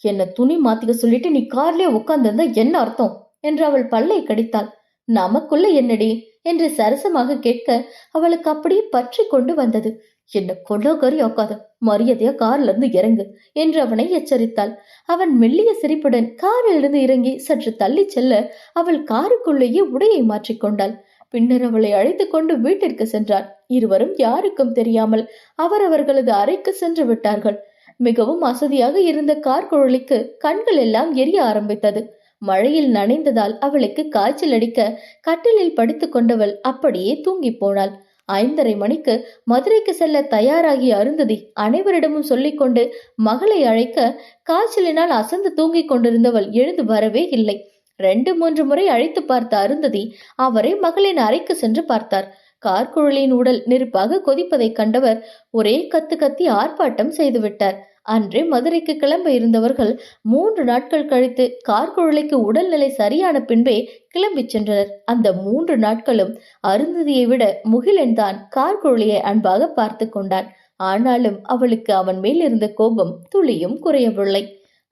என்ன துணி மாத்திக்க சொல்லிட்டு நீ கார்லயே உட்கார்ந்திருந்தா என்ன அர்த்தம் என்று அவள் பல்லை கடித்தாள். நமக்குள்ள என்னடி என்று சரசமாக கேட்க அவளுக்கு அப்படியே பற்றி கொண்டு வந்தது. என்ன கொலோகரி ஆக்காத, மரியாதையா கார்ல இருந்து இறங்கு என்று அவனை எச்சரித்தாள். அவன் மெல்லிய சிரிப்புடன் காரில் இருந்து இறங்கி சற்று தள்ளி செல்ல அவள் காருக்குள்ளேயே உடையை மாற்றிக்கொண்டாள். பின்னர் அவளை அழைத்து கொண்டு வீட்டிற்கு சென்றார். இருவரும் யாருக்கும் தெரியாமல் அவரவர்களது அறைக்கு சென்று விட்டார்கள். மிகவும் அசதியாக இருந்த கார் குழலிக்கு கண்கள் எல்லாம் எரிய ஆரம்பித்தது. மழையில் நனைந்ததால் அவளுக்கு காய்ச்சல் அடிக்க கட்டிலில் படுத்துக் கொண்டவள் அப்படியே தூங்கி போனாள். 5:30 மணிக்கு மதுரைக்கு செல்ல தயாராகிய அருந்ததி அனைவரிடமும் சொல்லிக்கொண்டு மகளை அழைக்க காய்ச்சலினால் அசந்து தூங்கிக் கொண்டிருந்தவள் எழுந்து வரவே இல்லை. 2-3 முறை அழைத்து பார்த்த அருந்ததி அவரை மகளின் அறைக்கு சென்று பார்த்தார். கார்குழலின் உடல் நெருப்பாக கொதிப்பதை கண்டவர் ஒரே கத்து கத்தி ஆர்ப்பாட்டம் செய்துவிட்டார். அன்றே மதுரைக்கு கிளம்ப இருந்தவர்கள் 3 நாட்கள் கழித்து கார்குழலிக்கு உடல்நிலை சரியான பின்பே கிளம்பி சென்றனர். அந்த 3 நாட்களும் அருந்ததியை விட முகிலன் தான் கார்குழலியை அன்பாக பார்த்து கொண்டான். ஆனாலும் அவளுக்கு அவன் மேல் இருந்த கோபம் துளியும் குறையவில்லை.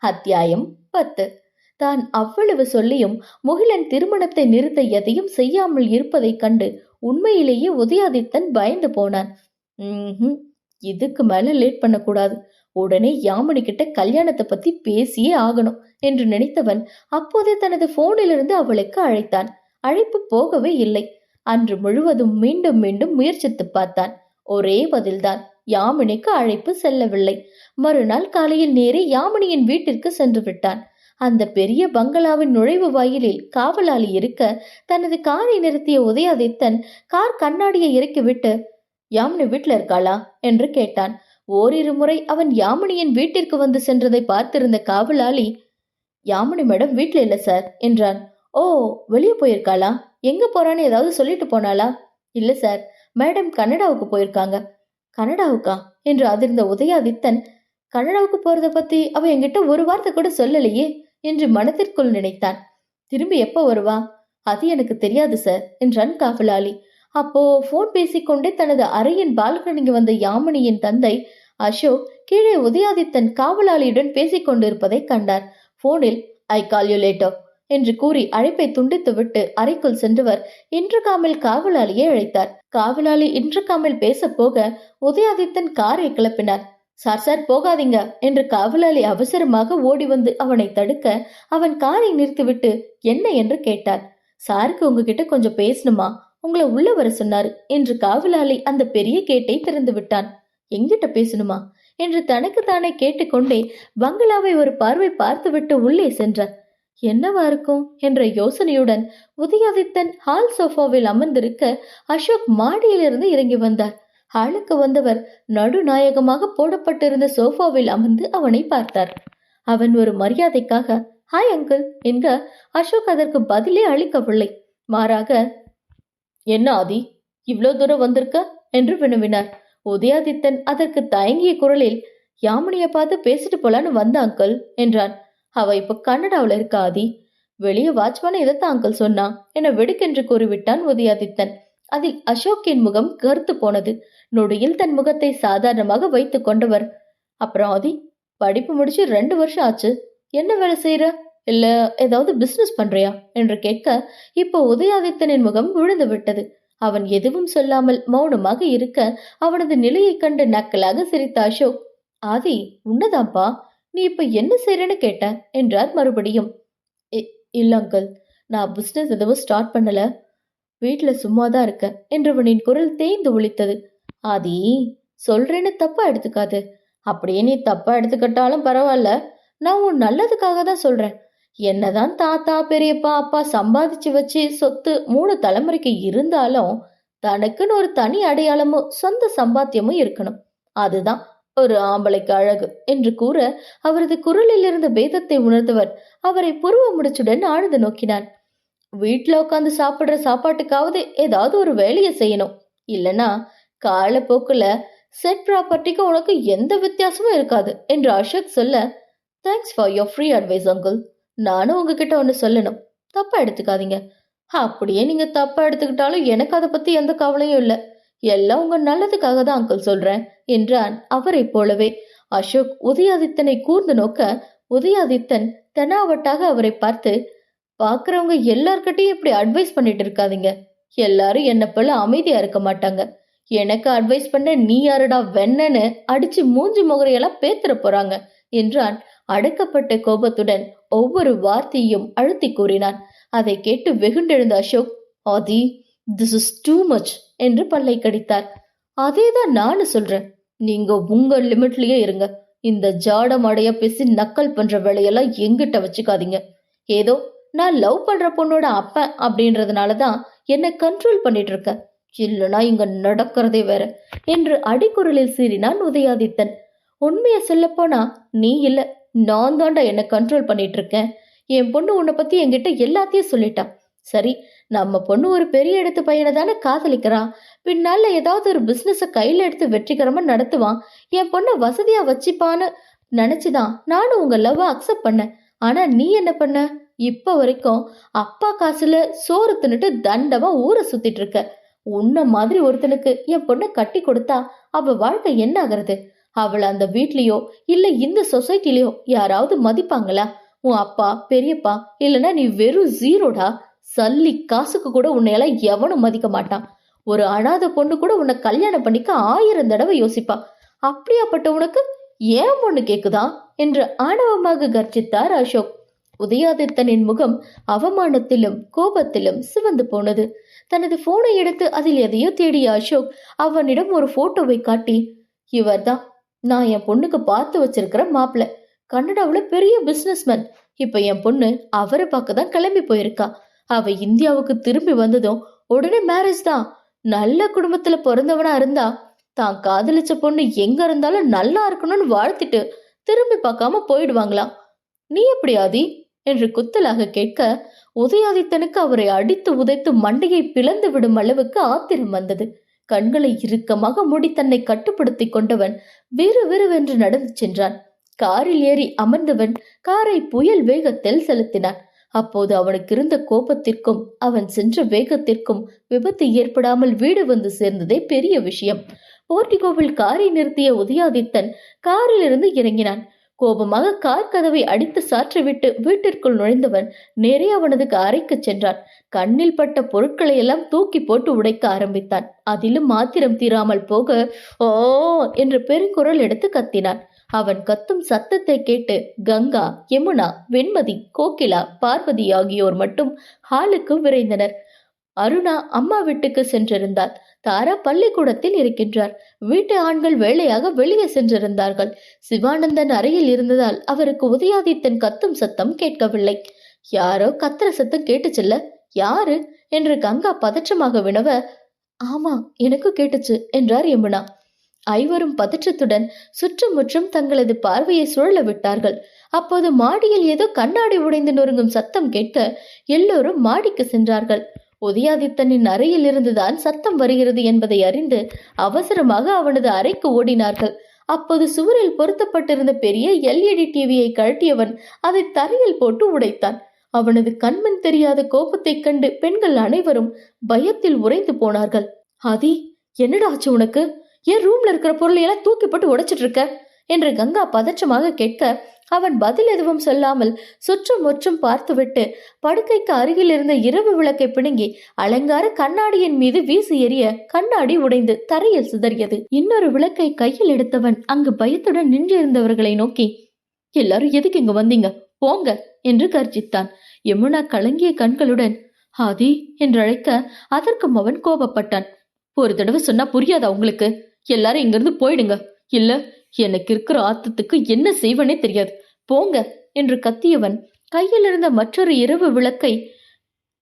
அத்தியாயம் 10. தான் அவ்வளவு சொல்லியும் முகிலன் திருமணத்தை நிறுத்த எதையும் செய்யாமல் இருப்பதை கண்டு உண்மையிலேயே உதயாதித்தன் பயந்து போனான். இதுக்கு மேல லேட் பண்ணக்கூடாது, உடனே யாமினி கிட்ட கல்யாணத்தை பத்தி பேசியே ஆகணும் என்று நினைத்தவன் அப்போதே தனது போனிலிருந்து அவளுக்கு அழைத்தான். அழைப்பு போகவே இல்லை. அன்று முழுவதும் மீண்டும் மீண்டும் முயற்சித்து பார்த்தான். ஒரே பதில்தான், யாமினிக்கு அழைப்பு செல்லவில்லை. மறுநாள் காலையில் நேரே யாமினியின் வீட்டிற்கு சென்று விட்டான். அந்த பெரிய பங்களாவின் நுழைவு வாயிலில் காவலாளி இருக்க தனது காரை நிறுத்திய உதயாதித்தன் கார் கண்ணாடியை இறக்கிவிட்டு, யாமினி வீட்டுல இருக்காளா என்று கேட்டான். ஓரிரு முறை அவன் யாமினியின் வீட்டிற்கு வந்து சென்றதை பார்த்திருந்த காவலாளி, யாமினி மேடம் வீட்டுல இல்ல சார் என்றான். ஓ, வெளியே போயிருக்காளா? எங்க போறான்னு ஏதாவது சொல்லிட்டு போனாளா? இல்ல சார், மேடம் கனடாவுக்கு போயிருக்காங்க. கனடாவுக்கா என்று அதிர்ந்த உதயாதித்தன், கனடாவுக்கு போறத பத்தி அவ என்கிட்ட ஒரு வார்த்தை கூட சொல்லலையே என்று மனத்திற்குள் நினைத்தான். திரும்பி எப்ப வருவா? அது எனக்கு தெரியாது சார் என்றான் காவலாளி. அப்போ போன் பேசிக்கொண்டே தனது அறையின் பால்கனிக்கு வந்த யாமினியின் தந்தை அசோக் கீழே உதயாதித்தன் காவலாளியுடன் பேசிக் கொண்டிருப்பதை கண்டார். போனில் ஐ கால் யூ லேட்டர் என்று கூறி அழைப்பை துண்டித்துவிட்டு அறைக்குள் சென்றவர் இன்டர்காமில் காவலாளியை அழைத்தார். காவலாளி இன்டர்காமில் பேச போக உதயாதித்தன் காரை கிளப்பினார். சார் சார் போகாதீங்க என்று காவலாளி அவசரமாக ஓடி வந்து அவனை தடுக்க அவன் காரை நிறுத்திவிட்டு என்ன என்று கேட்டார். சாருக்கு உங்ககிட்ட கொஞ்சம் பேசணுமா, உங்களை உள்ள வர சொன்னாரு என்று காவலாளி அந்த பெரிய கேட்டை திறந்து விட்டான். எங்கிட்ட பேசணுமா என்று தனக்கு தானே கேட்டுக்கொண்டே பங்களாவை ஒரு பார்வை பார்த்துவிட்டு உள்ளே சென்றார். என்னவா இருக்கும் என்ற யோசனையுடன் உதயாதித்தன் ஹால் சோஃபாவில் அமர்ந்திருக்க அசோக் மாடியிலிருந்து இறங்கி வந்தார். ஹாலுக்கு வந்தவர் நடுநாயகமாக போடப்பட்டிருந்த சோஃபாவில் அமர்ந்து அவனை பார்த்தார். அவன் ஒரு மரியாதைக்காக ஹாய் அங்கிள் என்க அசோக் அதற்கு பதிலே அளிக்கவில்லை. மாறாக என்ன ஆதி இவ்வளோ தூரம் வந்திருக்க என்று வினவினார். உதயாதித்தன் அதற்கு தயங்கிய குரலில் யாமினிய பார்த்து பேசிட்டு போலான்னு வந்த அங்கிள் என்றான். அவ இப்ப கனடாவில் இருக்கா ஆதி. வெளியே வாட்ச்மேன் இதைத்தான் அங்கிள் சொன்னான் என வெடுக்கென்று கூறிவிட்டான் உதயாதித்தன். அதில் அசோக்கின் முகம் கருத்து போனது. நொடியில் தன் முகத்தை சாதாரணமாக வைத்துக் கொண்டவர், அப்புறம் ஆதி படிப்பு முடிச்சு 2 வருஷம் ஆச்சு, என்ன வேலை செய்யற, இல்ல ஏதாவது பிசினஸ் பண்றியா என்று கேட்க இப்போ உதயாதித்தனின் முகம் விழுந்து விட்டது. அவன் எதுவும் சொல்லாமல் மௌனமாக இருக்க அவனது நிலையை கண்டு நக்கலாக சிரித்த அசோக், ஆதி உன்னதாப்பா, நீ இப்ப என்ன செய்யறன்னு கேட்ட என்றார் மறுபடியும். இல்ல அங்கிள், நான் பிசினஸ் எதுவும் ஸ்டார்ட் பண்ணல, வீட்டுல சும்மாதான் இருக்க என்றவனின் குரல் தேய்ந்து ஒலித்தது. ஆதி சொல்றேன்னு தப்பா எடுத்துக்காது. அப்படியே நீ தப்பா எடுத்துக்கிட்டாலும் பரவாயில்ல, நான் உன் நல்லதுக்காக தான் சொல்றேன். என்னதான் தாத்தா பெரியப்பா அப்பா சம்பாதிச்சு வச்சு சொத்து 3 தலைமுறைக்கு இருந்தாலும் தனக்குன்னு ஒரு தனி அடையாளமும் சொந்த சம்பாத்தியமும் இருக்கணும். அதுதான் ஒரு ஆம்பளைக்கு அழகு என்று கூற அவரது குரலில் இருந்த பேதத்தை உணர்ந்தவர் அவரை புருவ முடிச்சுடன் ஆழ்ந்து நோக்கினான். வீட்டுல உட்காந்து சாப்பிடுற சாப்பாட்டுக்காவது ஏதாவது ஒரு வேலையை செய்யணும், இல்லனா காலப்போக்குல செட் ப்ராப்பர்ட்டிக்கு உனக்கு எந்த வித்தியாசமும் இருக்காது என்று அசோக் சொல்ல, thanks for your free advice uncle. நானும் உங்ககிட்ட ஒன்று சொல்லணும், தப்பா எடுத்துக்காதீங்க. அப்படியே நீங்க தப்பா எடுத்துக்கிட்டாலும் எனக்கு அதை பத்தி எந்த கவலையும் இல்லை, எல்லாம் உங்க நல்லதுக்காக தான் அங்கிள் சொல்றேன் என்றான். அவரை போலவே அசோக் உதயாதித்தனை கூர்ந்து நோக்க உதயாதித்தன் தெனாவட்டாக அவரை பார்த்து, பாக்குறவங்க எல்லார்கிட்டையும் இப்படி அட்வைஸ் பண்ணிட்டு இருக்காதீங்க, எல்லாரும் என்ன போல அமைதியா இருக்க மாட்டாங்க. எனக்கு அட்வைஸ் பண்ண நீ யாருடா வெண்ணன்னு அடிச்சு மூஞ்சி முகரையெல்லாம் பேத்துற போறாங்க என்றான். அடக்கப்பட்ட கோபத்துடன் ஒவ்வொரு வார்த்தையும் அழுத்தி கூறினான். அதை கேட்டு வெகுண்டெழுந்த அசோக், ஆதி திஸ் இஸ் டூ மச் என்று பல்லை கடித்தார். அதேதான் நானும் சொல்றேன், நீங்க உங்க லிமிட்லயே இருங்க. இந்த ஜாடமாடைய பேசி நக்கல் பண்ற வேலையெல்லாம் எங்கிட்ட வச்சுக்காதீங்க. ஏதோ நான் லவ் பண்ற பொண்ணோட அப்பன் அப்படின்றதுனாலதான் என்னை கண்ட்ரோல் பண்ணிட்டு இருக்க, இல்லைனா இங்க நடக்கிறதே வேற என்று அடிக்குரலில் சீறினான் உதயாதித்தன். உண்மைய சொல்ல போனா நீ இல்ல, நான் தாண்டா என்ன கண்ட்ரோல் பண்ணிட்டு இருக்கேன். என் பொண்ணு உன்னை பத்தி என்கிட்ட எல்லாத்தையும் சொல்லிட்டான். சரி, நம்ம பொண்ணு ஒரு பெரிய இடத்து பையனை தானே காதலிக்கிறான், பின்னால ஏதாவது ஒரு பிசினஸ கையில எடுத்து வெற்றிகரமா நடத்துவான், என் பொண்ணை வசதியா வச்சுப்பான்னு நினைச்சுதான் நானும் உங்க லவ் அக்செப்ட் பண்ணேன். ஆனா நீ என்ன பண்ண, இப்ப வரைக்கும் அப்பா காசுல சோறு தின்னுட்டு தண்டமா ஊரை சுத்திட்டு இருக்க. உன்ன மாதிரி ஒருத்தனுக்கு என் பொண்ணை கட்டி கொடுத்தா அவ வாழ்க்கை என்ன ஆகிறது? அவளை அந்த வீட்லயோ இல்ல இந்த சொசைட்டிலயோ யாராவது மதிப்பாங்களா? உன் அப்பா பெரியப்பா இல்லைன்னா நீ வெறும் ஜீரோடா. சல்லி காசுக்கு கூட உன்னையெல்லாம் எவனும் மதிக்க மாட்டான். ஒரு அனாத பொண்ணு கூட உன்னை கல்யாணம் பண்ணிக்க 1000 தடவை யோசிப்பா. அப்படியாப்பட்ட உனக்கு ஏன் பொண்ணு கேக்குதா என்று ஆணவமாக கர்ஜித்தார் அசோக். உதயாதித்தனின் முகம் அவமானத்திலும் கோபத்திலும் சிவந்து போனது. தனது போனை எடுத்து அதில் எதையோ தேடிய அசோக் அவனிடம் ஒரு போட்டோவை காட்டி, இவர்தான் நான் என் பொண்ணுக்கு பார்த்து வச்சிருக்கிற மாப்பிள்ள, கனடாவுல பெரிய பிசினஸ்மேன். இப்ப என் பொண்ணு அவரை பார்க்க தான் கிளம்பி போயிருக்கா. அவ இந்தியாவுக்கு திரும்பி வந்ததும் உடனே மேரேஜ் தான். நல்ல குடும்பத்துல பிறந்தவனா இருந்தா தான் காதலிச்ச பொண்ணு எங்க இருந்தாலும் நல்லா இருக்கணும்னு வாழ்த்திட்டு திரும்பி பார்க்காம போயிடுவாங்களாம். நீ எப்படி ஆதி என்று குத்தலாக கேட்க உதயாதித்தனுக்கு அவரை அடித்து உதைத்து மண்டையை பிளந்து விடும் அளவுக்கு ஆத்திரம் வந்தது. கண்களை இறுக்கமாக மூடி தன்னை கட்டுப்படுத்திக் கொண்டவன் விறுவிறுவென்று நடந்து சென்றான். காரில் ஏறி அமர்ந்தவன் காரை புயல் வேகத்தில் செலுத்தினான். அப்போது அவனுக்கு இருந்த கோபத்திற்கும் அவன் சென்ற வேகத்திற்கும் விபத்து ஏற்படாமல் வீடு வந்து சேர்ந்ததே பெரிய விஷயம். போர்டிகோவில் காரை நிறுத்திய உதயாதித்தன் காரில் இருந்து இறங்கினான். கோபமாக கார் கதவை அடித்து சாற்றிவிட்டு வீட்டிற்குள் நுழைந்தவன் நேரே அவனது அறைக்கு சென்றான். கண்ணில் பட்ட பொருட்களை எல்லாம் தூக்கி போட்டு உடைக்க ஆரம்பித்தான். அதிலும் ஆத்திரம் தீராமல் போக ஓ என்று பெருங்குரல் எடுத்து கத்தினான். அவன் கத்தும் சத்தத்தை கேட்டு கங்கா, யமுனா, வெண்மதி, கோகிலா, பார்வதி ஆகியோர் மட்டும் ஹாலுக்கு விரைந்தனர். அருணா அம்மா வீட்டுக்கு சென்றிருந்தாள். தாரா பள்ளிக்கூடத்தில் இருக்கின்றார். வீட்டு ஆண்கள் வேலையாக வெளியே சென்றிருந்தார்கள். சிவானந்தன் அறையில் இருந்ததால் அவருக்கு உதயாதித்தன் கத்தும் சத்தம் கேட்கவில்லை. யாரோ கத்துற சத்தம் கேட்டுச்சுல்ல, யாரு என்று கங்கா பதற்றமாக வினவ, ஆமா எனக்கு கேட்டுச்சு என்றார் யமுனா. ஐவரும் பதற்றத்துடன் சுற்றும் முற்றும் தங்களது பார்வையை சுழல விட்டார்கள். அப்போது மாடியில் ஏதோ கண்ணாடி உடைந்து நொறுங்கும் சத்தம் கேட்க எல்லோரும் மாடிக்கு சென்றார்கள். உதயாதித்தனின் அறையில் இருந்துதான் சத்தம் வருகிறது என்பதை அறிந்து அவசரமாக அவனது அறைக்கு ஓடினார்கள். அப்போது சுவரில் பொருத்தப்பட்டிருந்த பெரிய LED டிவியை கழட்டியவன் அதை தரையில் போட்டு உடைத்தான். அவனது கண்மண் தெரியாத கோபத்தைக் கண்டு பெண்கள் அனைவரும் பயத்தில் உறைந்து போனார்கள். ஆதி, என்னடா ஆச்சு உனக்கு? ஏன் ரூம்ல இருக்கிற பொருளை எல்லாம் தூக்கி போட்டு உடைச்சிட்டு இருக்க என்று கங்கா பதற்றமாக கேட்க அவன் பதில் எதுவும் சொல்லாமல் சுற்றும் முற்றும் பார்த்துவிட்டு படுக்கைக்கு அருகில் இருந்த இரவு விளக்கை பிடுங்கி அலங்கார கண்ணாடியின் மீது வீசி எறிய கண்ணாடி உடைந்து தரையில் சிதறியது. இன்னொரு விளக்கை கையில் எடுத்தவன் அங்கு பயத்துடன் நின்றிருந்தவர்களை நோக்கி, எல்லாரும் எதுக்கு இங்க வந்தீங்க, போங்க என்று கர்ஜித்தான். யமுனா கலங்கிய கண்களுடன் ஆதி என்று அழைக்க அதற்கும் அவன் கோபப்பட்டான். ஒரு தடவை சொன்னா புரியாதா உங்களுக்கு? எல்லாரும் இங்கிருந்து போயிடுங்க, இல்ல எனக்கு இருக்கிற ஆத்தத்துக்கு என்ன செய்வனே தெரியாது, போங்க என்று கத்தியவன் கையில் இருந்த மற்றொரு இரவு விளக்கை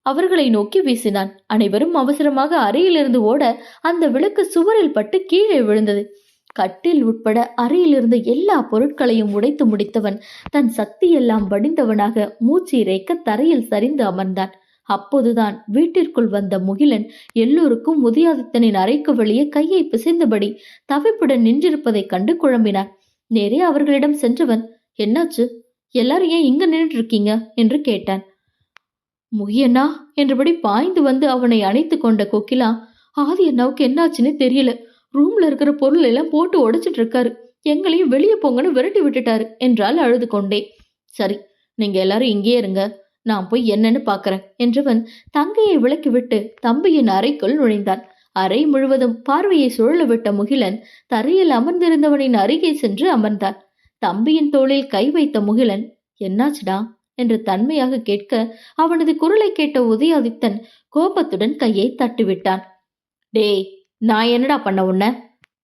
அவர்களை நோக்கி வீசினான். அனைவரும் அவசரமாக அறையிலிருந்து ஓட அந்த விளக்கு சுவரில் பட்டு கீழே விழுந்தது. கட்டில் உட்பட அறையில் இருந்த எல்லா பொருட்களையும் உடைத்து முடித்தவன் தன் சக்தியெல்லாம் வடிந்தவனாக மூச்சு இறைக்க தரையில் சரிந்து அமர்ந்தான். அப்போதுதான் வீட்டிற்குள் வந்த முகிலன் எல்லோருக்கும் உதயாதித்தனின் அறைக்கு வெளியே கையை பிசைந்தபடி தவிப்புடன் நின்றிருப்பதை கண்டு குழம்பினான். நேரே அவர்களிடம் சென்றவன், என்னாச்சு, எல்லாரும் ஏன் இங்க நின்று இருக்கீங்க என்று கேட்டான். முகியண்ணா என்றபடி பாய்ந்து வந்து அவனை அணைத்து கொண்ட கோகிலா, ஆதி அண்ணாவுக்கு என்னாச்சுன்னு தெரியல, ரூம்ல இருக்கிற பொருள் எல்லாம் போட்டு உடைச்சிட்டு இருக்காரு, எங்களையும் வெளியே போங்கன்னு விரட்டி விட்டுட்டாரு என்றால் அழுது கொண்டே. சரி, நீங்க எல்லாரும் இங்கே இருங்க, நான் போய் என்னன்னு பாக்குறேன் என்றவன் தங்கையை விலக்கிவிட்டு தம்பியின் அறைக்குள் நுழைந்தான். அறை முழுவதும் பார்வையை சுழல விட்ட முகிலன் தரையில் அமர்ந்திருந்தவனின் அருகே சென்று அமர்ந்தான். தம்பியின் தோளில் கை வைத்த முகிலன், என்னாச்சுடா என்று தன்மையாக கேட்க அவனது குரலை கேட்ட உதயாதித்தன் கோபத்துடன் கையை தட்டிவிட்டான். டேய், நான் என்னடா பண்ண உன்ன?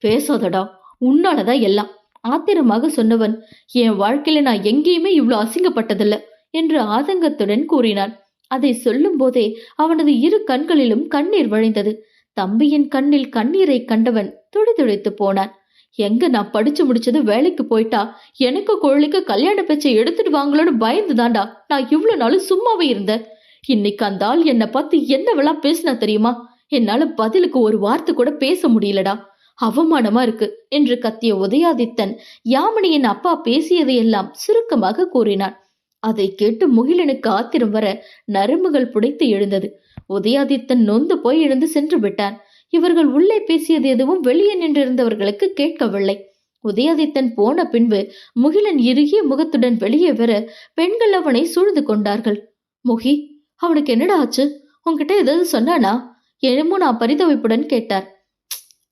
பேசாதடா, உன்னாலதான் எல்லாம் ஆத்திரமாக சொன்னவன், என் வாழ்க்கையில நான் எங்கேயுமே இவ்வளவு அசிங்கப்பட்டதில்ல என்று ஆதங்கத்துடன் கூறினான். அதை சொல்லும் போதே அவனது இரு கண்களிலும் கண்ணீர் வழிந்தது. தம்பியின் கண்ணில் கண்ணீரை கண்டவன் துடிதுடித்து போனான். எங்க நான் படிச்சு முடிச்சது வேலைக்கு போயிட்டா எனக்கு கோழிக்கு கல்யாண பேச்சை எடுத்துட்டு வாங்கலன்னு பயந்துதான்டா நான் இவ்வளவு நாளும் சும்மாவே இருந்தேன். இன்னைக்கு அந்த ஆள் என்னை பார்த்து என்னவெல்லாம் பேசினா தெரியுமா? என்னால பதிலுக்கு ஒரு வார்த்தை கூட பேச முடியலடா, அவமானமா இருக்கு என்று கத்திய உதயாதித்தன் யாமினியின் அப்பா பேசியதையெல்லாம் சுருக்கமாக கூறினான். அதை கேட்டு முகிலனுக்கு ஆத்திரம் வர நரம்புகள் புடைத்து எழுந்தது. உதயாதித்தன் நொந்து போய் எழுந்து சென்று விட்டான். இவர்கள் உள்ளே பேசியது எதுவும் வெளியே நின்றிருந்தவர்களுக்கு கேட்கவில்லை. உதயாதித்தன் போன பின்பு முகிலன் இறுகிய முகத்துடன் வெளியே வர பெண்கள் அவனை சூழ்ந்து கொண்டார்கள். முகி, அவனுக்கு என்னடா ஆச்சு? உன்கிட்ட ஏதாவது சொன்னானா? யமுனா பரிதவிப்புடன் கேட்டார்.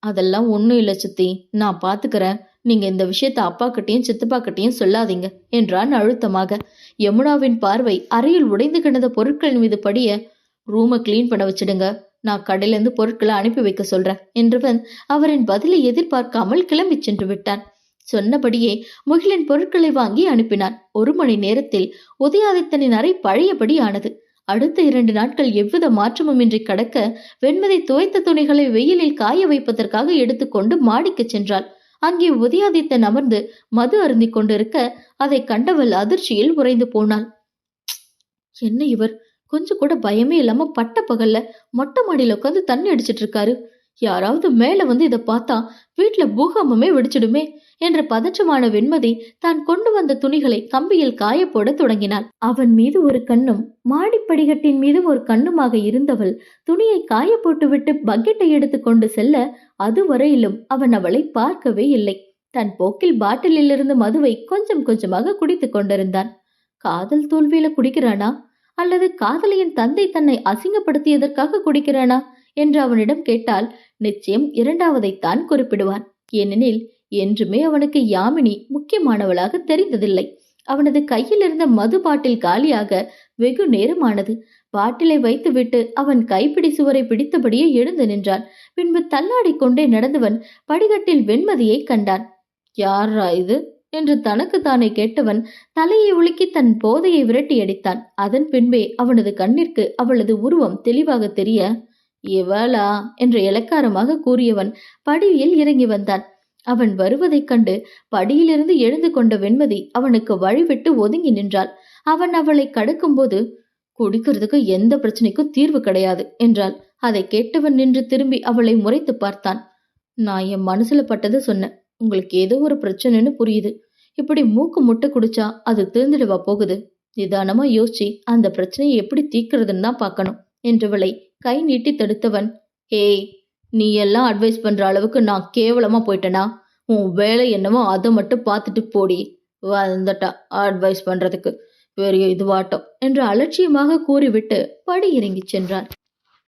அதெல்லாம் ஒன்னும் இல்ல சித்தி, நான் பாத்துக்கிறேன், நீங்க இந்த விஷயத்த அப்பா கிட்டையும் சித்தப்பா கிட்டையும் சொல்லாதீங்க என்றான் அழுத்தமாக. யமுனாவின் பார்வை அறையில் உடைந்து கிடந்த பொருட்களின் மீது படிய, ரூமை கிளீன் பண்ண வச்சிடுங்க, நான் கடையில இருந்து பொருட்களை அனுப்பி வைக்க சொல்றேன் என்றவன் அவரின் பதிலை எதிர்பார்க்காமல் கிளம்பி சென்று விட்டான். சொன்னபடியே முகிலன் பொருட்களை வாங்கி அனுப்பினான். 1 மணி நேரத்தில் உதயாதித்தனின் அறை பழையபடி ஆனது. அடுத்த 2 நாட்கள் எவ்வித மாற்றமும் இன்றி கடக்க வெண்மதி துவைத்த துணிகளை வெயிலில் காய வைப்பதற்காக எடுத்துக்கொண்டு மாடிக்கு சென்றாள். அங்கே உதயாதித்தன் அமர்ந்து மது அருந்தி கொண்டிருக்க அதை கண்டவள் அதிர்ச்சியில் உறைந்து போனாள். என்ன இவர், கொஞ்சம் கூட பயமே இல்லாம பட்ட பகல்ல மொட்டை மாடியில உட்காந்து தண்ணி அடிச்சிட்டு இருக்காரு, யாராவது மேல வந்து இதை பார்த்தா வீட்டுல பூகம்பமே வெடிச்சிடுமே என்ற பதற்றமான வெண்மதி தான் கொண்டு வந்த துணிகளை கம்பியில் காய போட தொடங்கினாள். அவன் மீது ஒரு கண்ணும் மாடிப்படிகட்டின் மீது ஒரு கண்ணுமாக இருந்தவள் துணியை காய போட்டுவிட்டு பக்கெட்டை எடுத்து கொண்டு செல்ல அதுவரையிலும் அவன் அவளை பார்க்கவே இல்லை. தன் போக்கில் பாட்டிலில் இருந்து மதுவை கொஞ்சம் கொஞ்சமாக குடித்துக் கொண்டிருந்தான். காதல் தோல்வியில குடிக்கிறானா அல்லது காதலியின் தந்தை தன்னை அசிங்கப்படுத்தியதற்காக குடிக்கிறானா என்று அவனிடம் கேட்டால் நிச்சயம் இரண்டாவதைத்தான் குறிப்பிடுவான். ஏனெனில் என்றுமே அவனுக்கு யாமினி முக்கியமானவளாக தெரிந்ததில்லை. அவனது கையில் இருந்த மது பாட்டில் காலியாக வெகு நேரமானது. பாட்டிலை வைத்துவிட்டு அவன் கைப்பிடி சுவரை பிடித்தபடியே எழுந்து நின்றான். பின்பு தள்ளாடி கொண்டே நடந்தவன் படிகட்டில் வெண்மதியை கண்டான். யாரா இது என்று தனக்கு தானே கேட்டவன் தலையை உலுக்கி தன் போதையை விரட்டி அடித்தான். அதன் பின்பே அவனது கண்ணிற்கு அவளது உருவம் தெளிவாக தெரிய, இவளா என்று இலக்காரமாக கூறியவன் படியில் இறங்கி வந்தான். அவன் வருவதைக் கண்டு படியிலிருந்து எழுந்து கொண்ட வெண்மதி அவனுக்கு வழிவிட்டு ஒதுங்கி நின்றாள். அவன் அவளை கடக்கும்போது, குடிக்கிறதுக்கு எந்த பிரச்சனைக்கும் தீர்வு கிடையாது என்றாள். அதை கேட்டவன் நின்று திரும்பி அவளை முறைத்து பார்த்தான். நான் என் மனசுல பட்டதை சொன்னேன். உங்களுக்கு ஏதோ ஒரு பிரச்சனைன்னு புரியுது. இப்படி மூக்கு முட்டை குடிச்சா அது தீர்ந்துடுவா போகுது. நிதானமா யோசிச்சு அந்த பிரச்சனையை எப்படி தீர்க்கிறதுன்னு தான் பார்க்கணும் என்றவளை கை நீட்டி தடுத்தவன், ஏய், நீ எல்லாம் அட்வைஸ் பண்ற அளவுக்கு நான் கேவலமா போயிட்டேனா? உன் வேலை என்னவோ அதை மட்டும் பார்த்துட்டு போடி. வந்துட்டா அட்வைஸ் பண்றதுக்கு பெரிய இதுவாட்டம் என்று அலட்சியமாக கூறிவிட்டு படி இறங்கி சென்றான்.